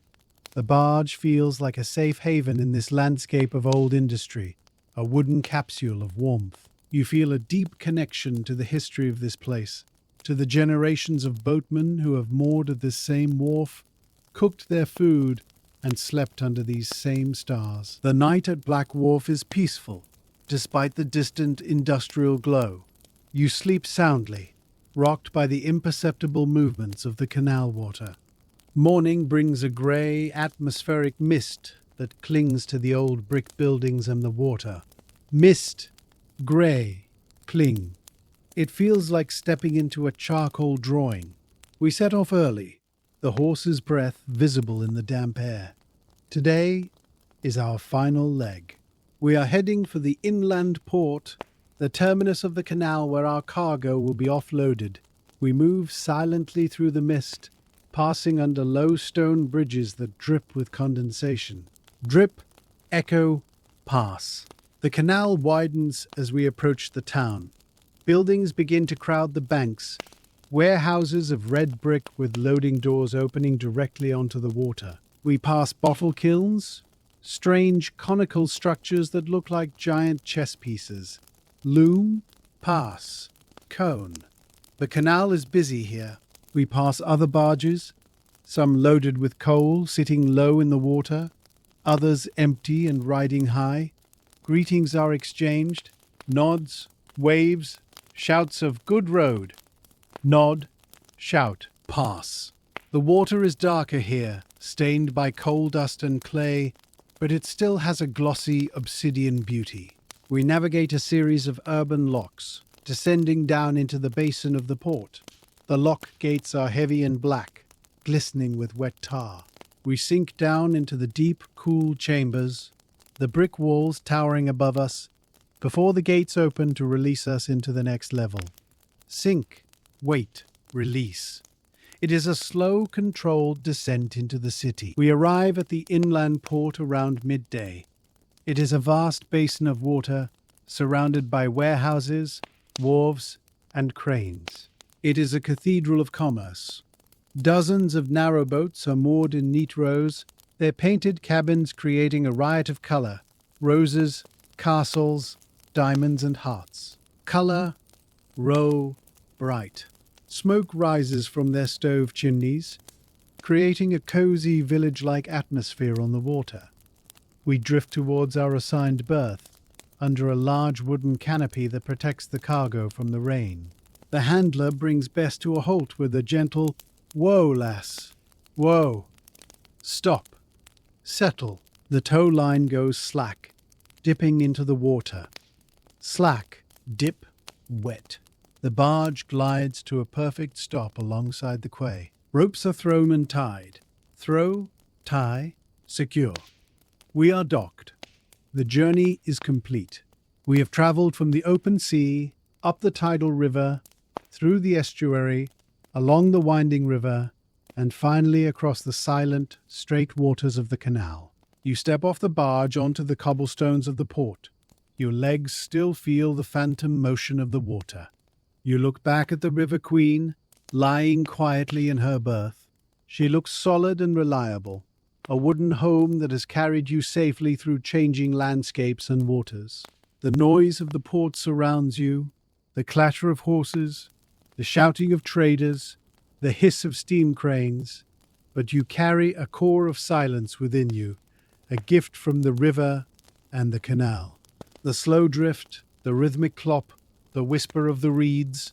The barge feels like a safe haven in this landscape of old industry, a wooden capsule of warmth. You feel a deep connection to the history of this place, to the generations of boatmen who have moored at this same wharf, cooked their food, and slept under these same stars. The night at Black Wharf is peaceful, despite the distant industrial glow. You sleep soundly, rocked by the imperceptible movements of the canal water. Morning brings a grey, atmospheric mist that clings to the old brick buildings and the water. Mist, grey, cling. It feels like stepping into a charcoal drawing. We set off early, the horse's breath visible in the damp air. Today is our final leg. We are heading for the inland port, the terminus of the canal where our cargo will be offloaded. We move silently through the mist, passing under low stone bridges that drip with condensation. Drip, echo, pass. The canal widens as we approach the town. Buildings begin to crowd the banks, warehouses of red brick with loading doors opening directly onto the water. We pass bottle kilns, strange conical structures that look like giant chess pieces. Loom, pass, cone. The canal is busy here. We pass other barges, some loaded with coal, sitting low in the water, others empty and riding high. Greetings are exchanged, nods, waves, shouts of good road. Nod, shout, pass. The water is darker here, stained by coal dust and clay, but it still has a glossy obsidian beauty. We navigate a series of urban locks, descending down into the basin of the port. The lock gates are heavy and black, glistening with wet tar. We sink down into the deep, cool chambers, the brick walls towering above us, before the gates open to release us into the next level. Sink, wait, release. It is a slow, controlled descent into the city. We arrive at the inland port around midday. It is a vast basin of water, surrounded by warehouses, wharves, and cranes. It is a cathedral of commerce. Dozens of narrowboats are moored in neat rows, their painted cabins creating a riot of color: roses, castles, diamonds, and hearts. Color, row, bright. Smoke rises from their stove chimneys, creating a cozy village-like atmosphere on the water. We drift towards our assigned berth, under a large wooden canopy that protects the cargo from the rain. The handler brings Bess to a halt with a gentle, "Whoa, lass. Whoa. Stop. Settle." The tow line goes slack, dipping into the water. Slack, dip, wet. The barge glides to a perfect stop alongside the quay. Ropes are thrown and tied. Throw, tie, secure. We are docked. The journey is complete. We have traveled from the open sea, up the tidal river, through the estuary, along the winding river, and finally across the silent, straight waters of the canal. You step off the barge onto the cobblestones of the port. Your legs still feel the phantom motion of the water. You look back at the River Queen, lying quietly in her berth. She looks solid and reliable, a wooden home that has carried you safely through changing landscapes and waters. The noise of the port surrounds you, the clatter of horses, the shouting of traders, the hiss of steam cranes, but you carry a core of silence within you, a gift from the river and the canal. The slow drift, the rhythmic clop, the whisper of the reeds,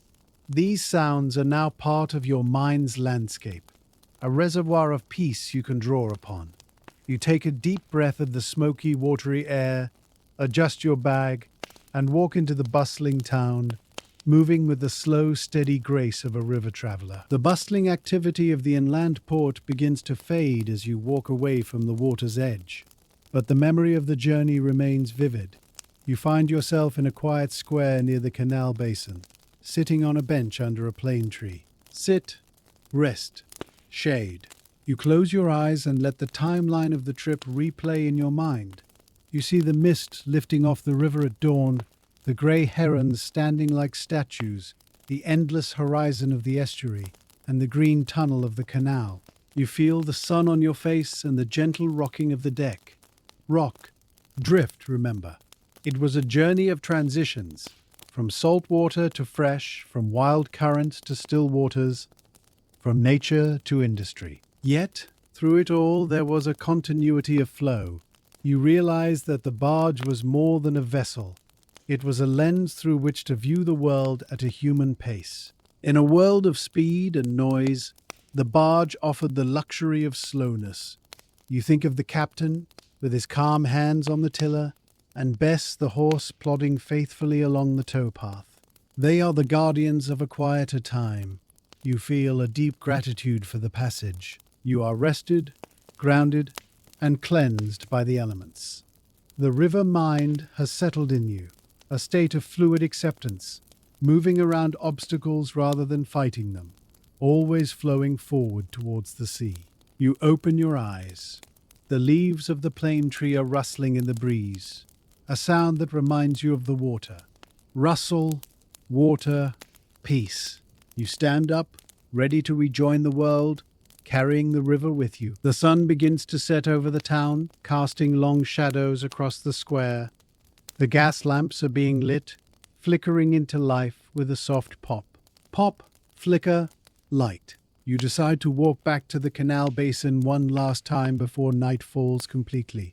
these sounds are now part of your mind's landscape, a reservoir of peace you can draw upon. You take a deep breath of the smoky, watery air, adjust your bag, and walk into the bustling town, moving with the slow, steady grace of a river traveler. The bustling activity of the inland port begins to fade as you walk away from the water's edge, but the memory of the journey remains vivid. You find yourself in a quiet square near the canal basin, sitting on a bench under a plane tree. Sit, rest, shade. You close your eyes and let the timeline of the trip replay in your mind. You see the mist lifting off the river at dawn, the grey herons standing like statues, the endless horizon of the estuary, and the green tunnel of the canal. You feel the sun on your face and the gentle rocking of the deck. Rock, drift, remember. It was a journey of transitions, from salt water to fresh, from wild currents to still waters, from nature to industry. Yet, Through it all, there was a continuity of flow. You realized that the barge was more than a vessel. It was a lens through which to view the world at a human pace. In a world of speed and noise, the barge offered the luxury of slowness. You think of the captain, with his calm hands on the tiller, and Bess, the horse, plodding faithfully along the towpath. They are the guardians of a quieter time. You feel a deep gratitude for the passage. You are rested, grounded, and cleansed by the elements. The river mind has settled in you, a state of fluid acceptance, moving around obstacles rather than fighting them, always flowing forward towards the sea. You open your eyes. The leaves of the plane tree are rustling in the breeze, a sound that reminds you of the water. Rustle, water, peace. You stand up, ready to rejoin the world, carrying the river with you. The sun begins to set over the town, casting long shadows across the square. The gas lamps are being lit, flickering into life with a soft pop. Pop, flicker, light. You decide to walk back to the canal basin one last time before night falls completely.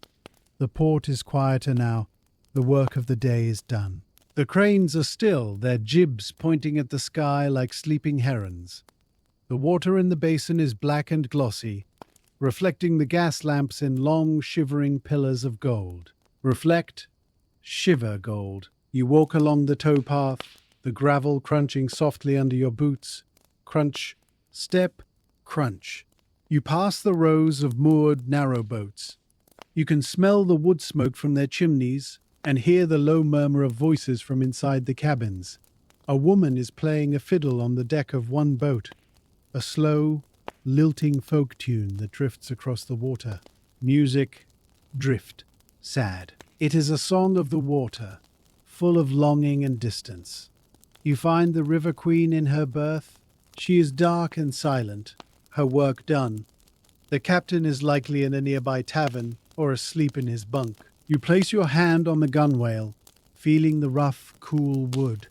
The port is quieter now. The work of the day is done. The cranes are still, their jibs pointing at the sky like sleeping herons. The water in the basin is black and glossy, reflecting the gas lamps in long, shivering pillars of gold. Reflect, shiver gold. You walk along the towpath, the gravel crunching softly under your boots. Crunch, step, crunch. You pass the rows of moored narrowboats. You can smell the wood smoke from their chimneys and hear the low murmur of voices from inside the cabins. A woman is playing a fiddle on the deck of one boat, a slow, lilting folk tune that drifts across the water. Music, drift, sad. It is a song of the water, full of longing and distance. You find the River Queen in her berth. She is dark and silent, her work done. The captain is likely in a nearby tavern or asleep in his bunk. You place your hand on the gunwale, feeling the rough, cool wood.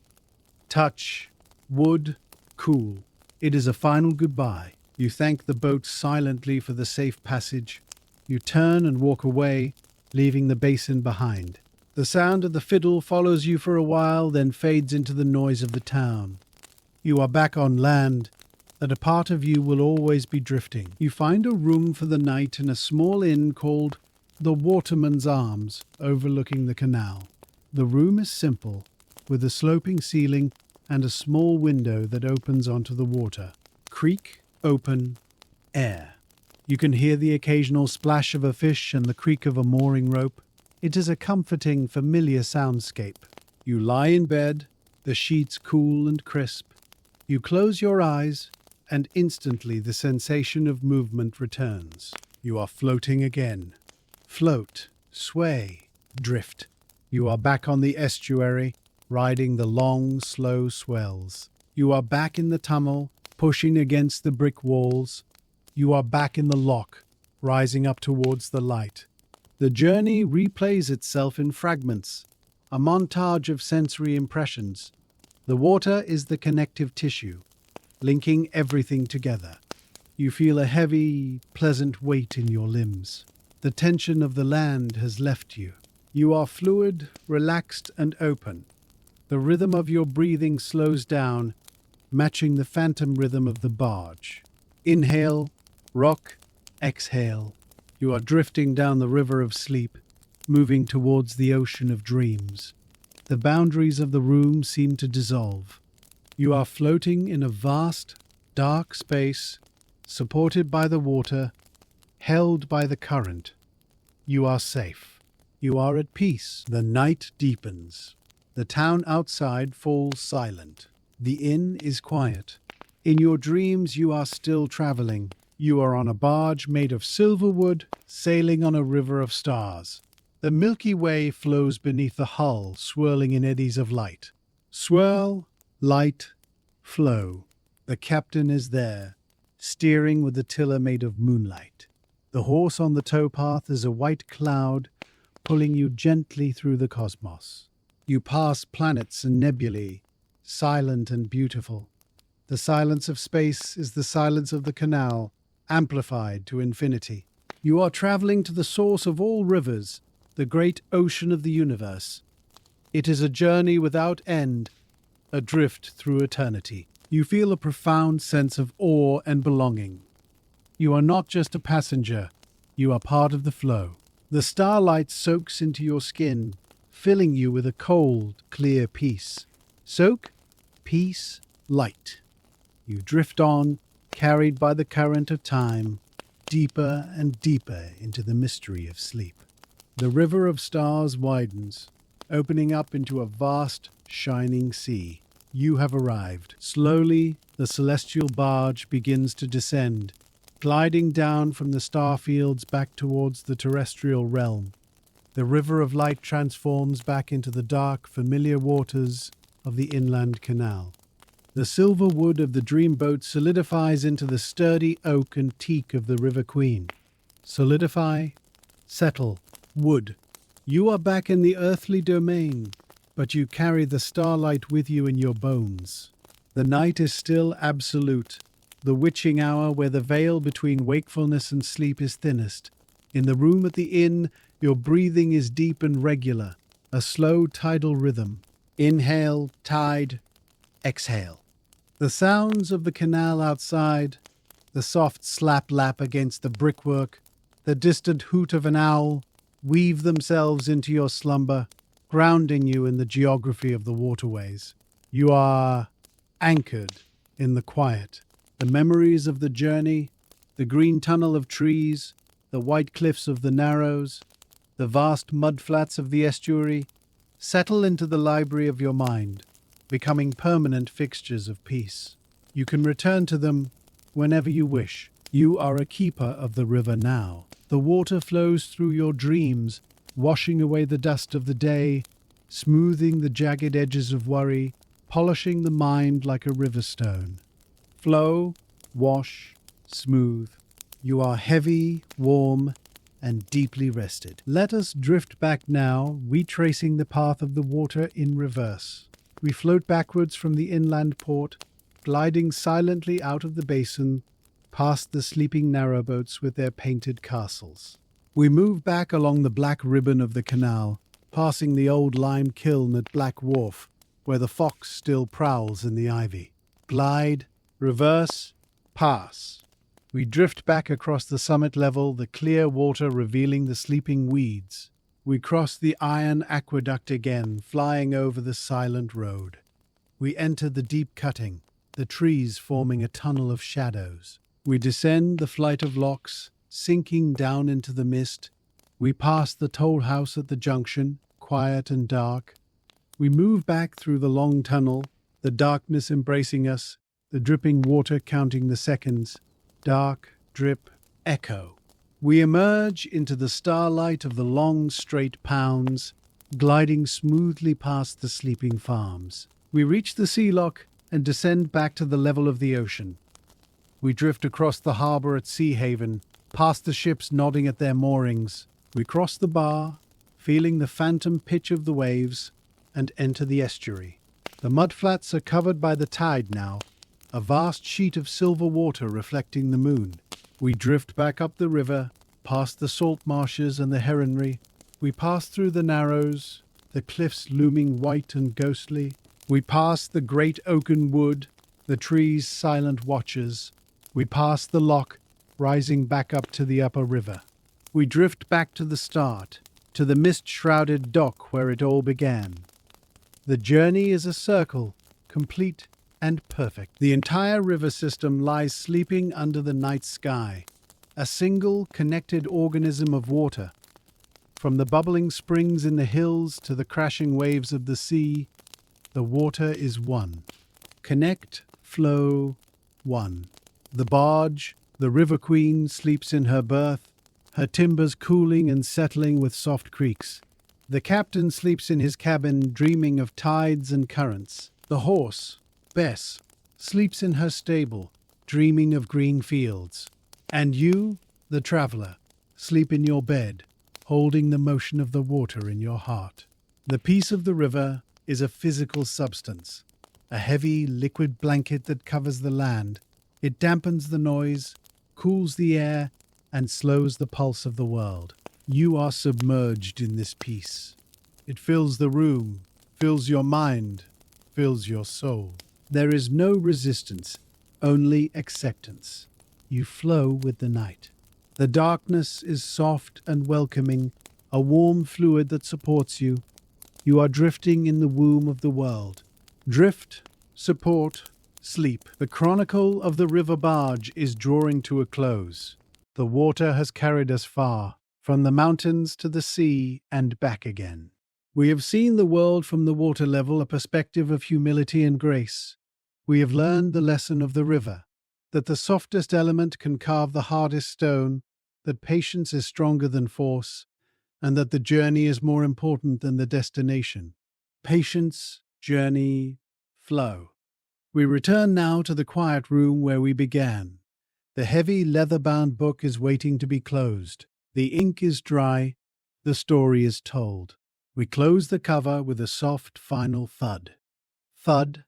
Touch, wood, cool. It is a final goodbye. You thank the boat silently for the safe passage. You turn and walk away, leaving the basin behind. The sound of the fiddle follows you for a while, then fades into the noise of the town. You are back on land, and a part of you will always be drifting. You find a room for the night in a small inn called the Waterman's Arms, overlooking the canal. The room is simple, with a sloping ceiling and a small window that opens onto the water. Creek, open, air. You can hear the occasional splash of a fish and the creak of a mooring rope. It is a comforting, familiar soundscape. You lie in bed, the sheets cool and crisp. You close your eyes, and instantly the sensation of movement returns. You are floating again. Float, sway, drift. You are back on the estuary, riding the long, slow swells. You are back in the tunnel, pushing against the brick walls. You are back in the lock, rising up towards the light. The journey replays itself in fragments, a montage of sensory impressions. The water is the connective tissue, linking everything together. You feel a heavy, pleasant weight in your limbs. The tension of the land has left you. You are fluid, relaxed, and open. The rhythm of your breathing slows down, matching the phantom rhythm of the barge. Inhale, rock, exhale. You are drifting down the river of sleep, moving towards the ocean of dreams. The boundaries of the room seem to dissolve. You are floating in a vast, dark space, supported by the water, held by the current. You are safe. You are at peace. The night deepens. The town outside falls silent. The inn is quiet. In your dreams you are still traveling. You are on a barge made of silver wood, sailing on a river of stars. The Milky Way flows beneath the hull, swirling in eddies of light. Swirl, light, flow. The captain is there, steering with the tiller made of moonlight. The horse on the towpath is a white cloud, pulling you gently through the cosmos. You pass planets and nebulae, silent and beautiful. The silence of space is the silence of the canal, amplified to infinity. You are traveling to the source of all rivers, the great ocean of the universe. It is a journey without end, a drift through eternity. You feel a profound sense of awe and belonging. You are not just a passenger, you are part of the flow. The starlight soaks into your skin, filling you with a cold, clear peace. Soak, peace, light. You drift on, carried by the current of time, deeper and deeper into the mystery of sleep. The river of stars widens, opening up into a vast, shining sea. You have arrived. Slowly, the celestial barge begins to descend, gliding down from the star fields back towards the terrestrial realm. The river of light transforms back into the dark, familiar waters of the inland canal. The silver wood of the dream boat solidifies into the sturdy oak and teak of the River Queen. Solidify, settle, wood. You are back in the earthly domain, but you carry the starlight with you in your bones. The night is still absolute, the witching hour where the veil between wakefulness and sleep is thinnest. In the room at the inn, your breathing is deep and regular, a slow tidal rhythm. Inhale, tide, exhale. The sounds of the canal outside, the soft slap-lap against the brickwork, the distant hoot of an owl, weave themselves into your slumber, grounding you in the geography of the waterways. You are anchored in the quiet. The memories of the journey, the green tunnel of trees, the white cliffs of the Narrows, the vast mudflats of the estuary, settle into the library of your mind, becoming permanent fixtures of peace. You can return to them whenever you wish. You are a keeper of the river now. The water flows through your dreams, washing away the dust of the day, smoothing the jagged edges of worry, polishing the mind like a river stone. Flow, wash, smooth. You are heavy, warm, and deeply rested. Let us drift back now, retracing the path of the water in reverse. We float backwards from the inland port, gliding silently out of the basin, past the sleeping narrowboats with their painted castles. We move back along the black ribbon of the canal, passing the old lime kiln at Black Wharf, where the fox still prowls in the ivy. Glide, reverse, pass. We drift back across the summit level, the clear water revealing the sleeping weeds. We cross the iron aqueduct again, flying over the silent road. We enter the deep cutting, the trees forming a tunnel of shadows. We descend the flight of locks, sinking down into the mist. We pass the toll house at the junction, quiet and dark. We move back through the long tunnel, the darkness embracing us, the dripping water counting the seconds. Dark, drip, echo. We emerge into the starlight of the long, straight pounds, gliding smoothly past the sleeping farms. We reach the sea lock and descend back to the level of the ocean. We drift across the harbour at Sea Haven, past the ships nodding at their moorings. We cross the bar, feeling the phantom pitch of the waves, and enter the estuary. The mudflats are covered by the tide now, a vast sheet of silver water reflecting the moon. We drift back up the river, past the salt marshes and the heronry. We pass through the Narrows, the cliffs looming white and ghostly. We pass the great oaken wood, the trees' silent watchers. We pass the lock, rising back up to the upper river. We drift back to the start, to the mist-shrouded dock where it all began. The journey is a circle, complete and perfect. The entire river system lies sleeping under the night sky, a single connected organism of water. From the bubbling springs in the hills to the crashing waves of the sea, the water is one. Connect, flow, one. The barge, the River Queen, sleeps in her berth, her timbers cooling and settling with soft creaks. The captain sleeps in his cabin, dreaming of tides and currents. The horse, Bess, sleeps in her stable, dreaming of green fields. And you, the traveller, sleep in your bed, holding the motion of the water in your heart. The peace of the river is a physical substance, a heavy, liquid blanket that covers the land. It dampens the noise, cools the air, and slows the pulse of the world. You are submerged in this peace. It fills the room, fills your mind, fills your soul. There is no resistance, only acceptance. You flow with the night. The darkness is soft and welcoming, a warm fluid that supports you. You are drifting in the womb of the world. Drift, support, sleep. The chronicle of the river Barge is drawing to a close. The water has carried us far, from the mountains to the sea and back again. We have seen the world from the water level, a perspective of humility and grace. We have learned the lesson of the river, that the softest element can carve the hardest stone, that patience is stronger than force, and that the journey is more important than the destination. Patience, journey, flow. We return now to the quiet room where we began. The heavy leather-bound book is waiting to be closed. The ink is dry. The story is told. We close the cover with a soft final thud. Thud,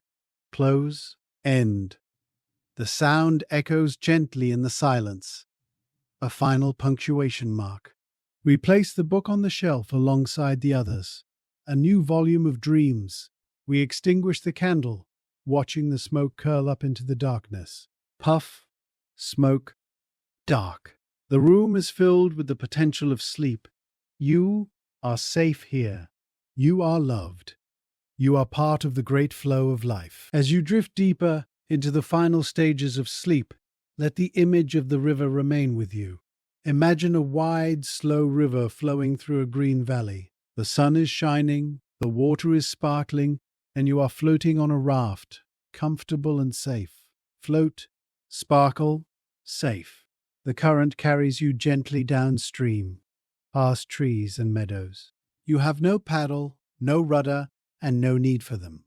close, end. The sound echoes gently in the silence. A final punctuation mark. We place the book on the shelf alongside the others. A new volume of dreams. We extinguish the candle, watching the smoke curl up into the darkness. Puff, smoke, dark. The room is filled with the potential of sleep. You are safe here. You are loved. You are part of the great flow of life. As you drift deeper into the final stages of sleep, let the image of the river remain with you. Imagine a wide, slow river flowing through a green valley. The sun is shining, the water is sparkling, and you are floating on a raft, comfortable and safe. Float, sparkle, safe. The current carries you gently downstream, past trees and meadows. You have no paddle, no rudder, and no need for them.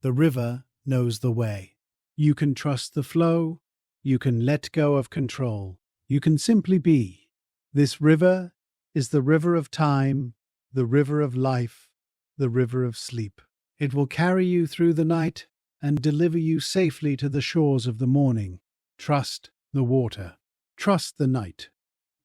The river knows the way. You can trust the flow. You can let go of control. You can simply be. This river is the river of time, the river of life, the river of sleep. It will carry you through the night and deliver you safely to the shores of the morning. Trust the water. Trust the night.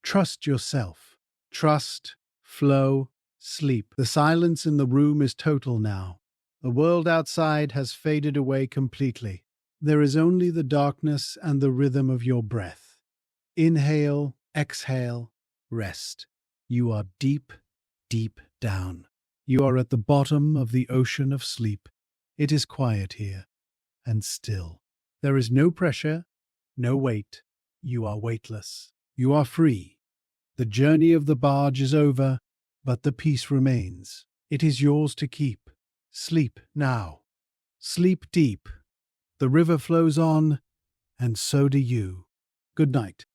Trust yourself. Trust, flow, sleep. The silence in the room is total now. The world outside has faded away completely. There is only the darkness and the rhythm of your breath. Inhale, exhale, rest. You are deep, deep down. You are at the bottom of the ocean of sleep. It is quiet here and still. There is no pressure, no weight. You are weightless. You are free. The journey of the barge is over, but the peace remains. It is yours to keep. Sleep now. Sleep deep. The river flows on, and so do you. Good night.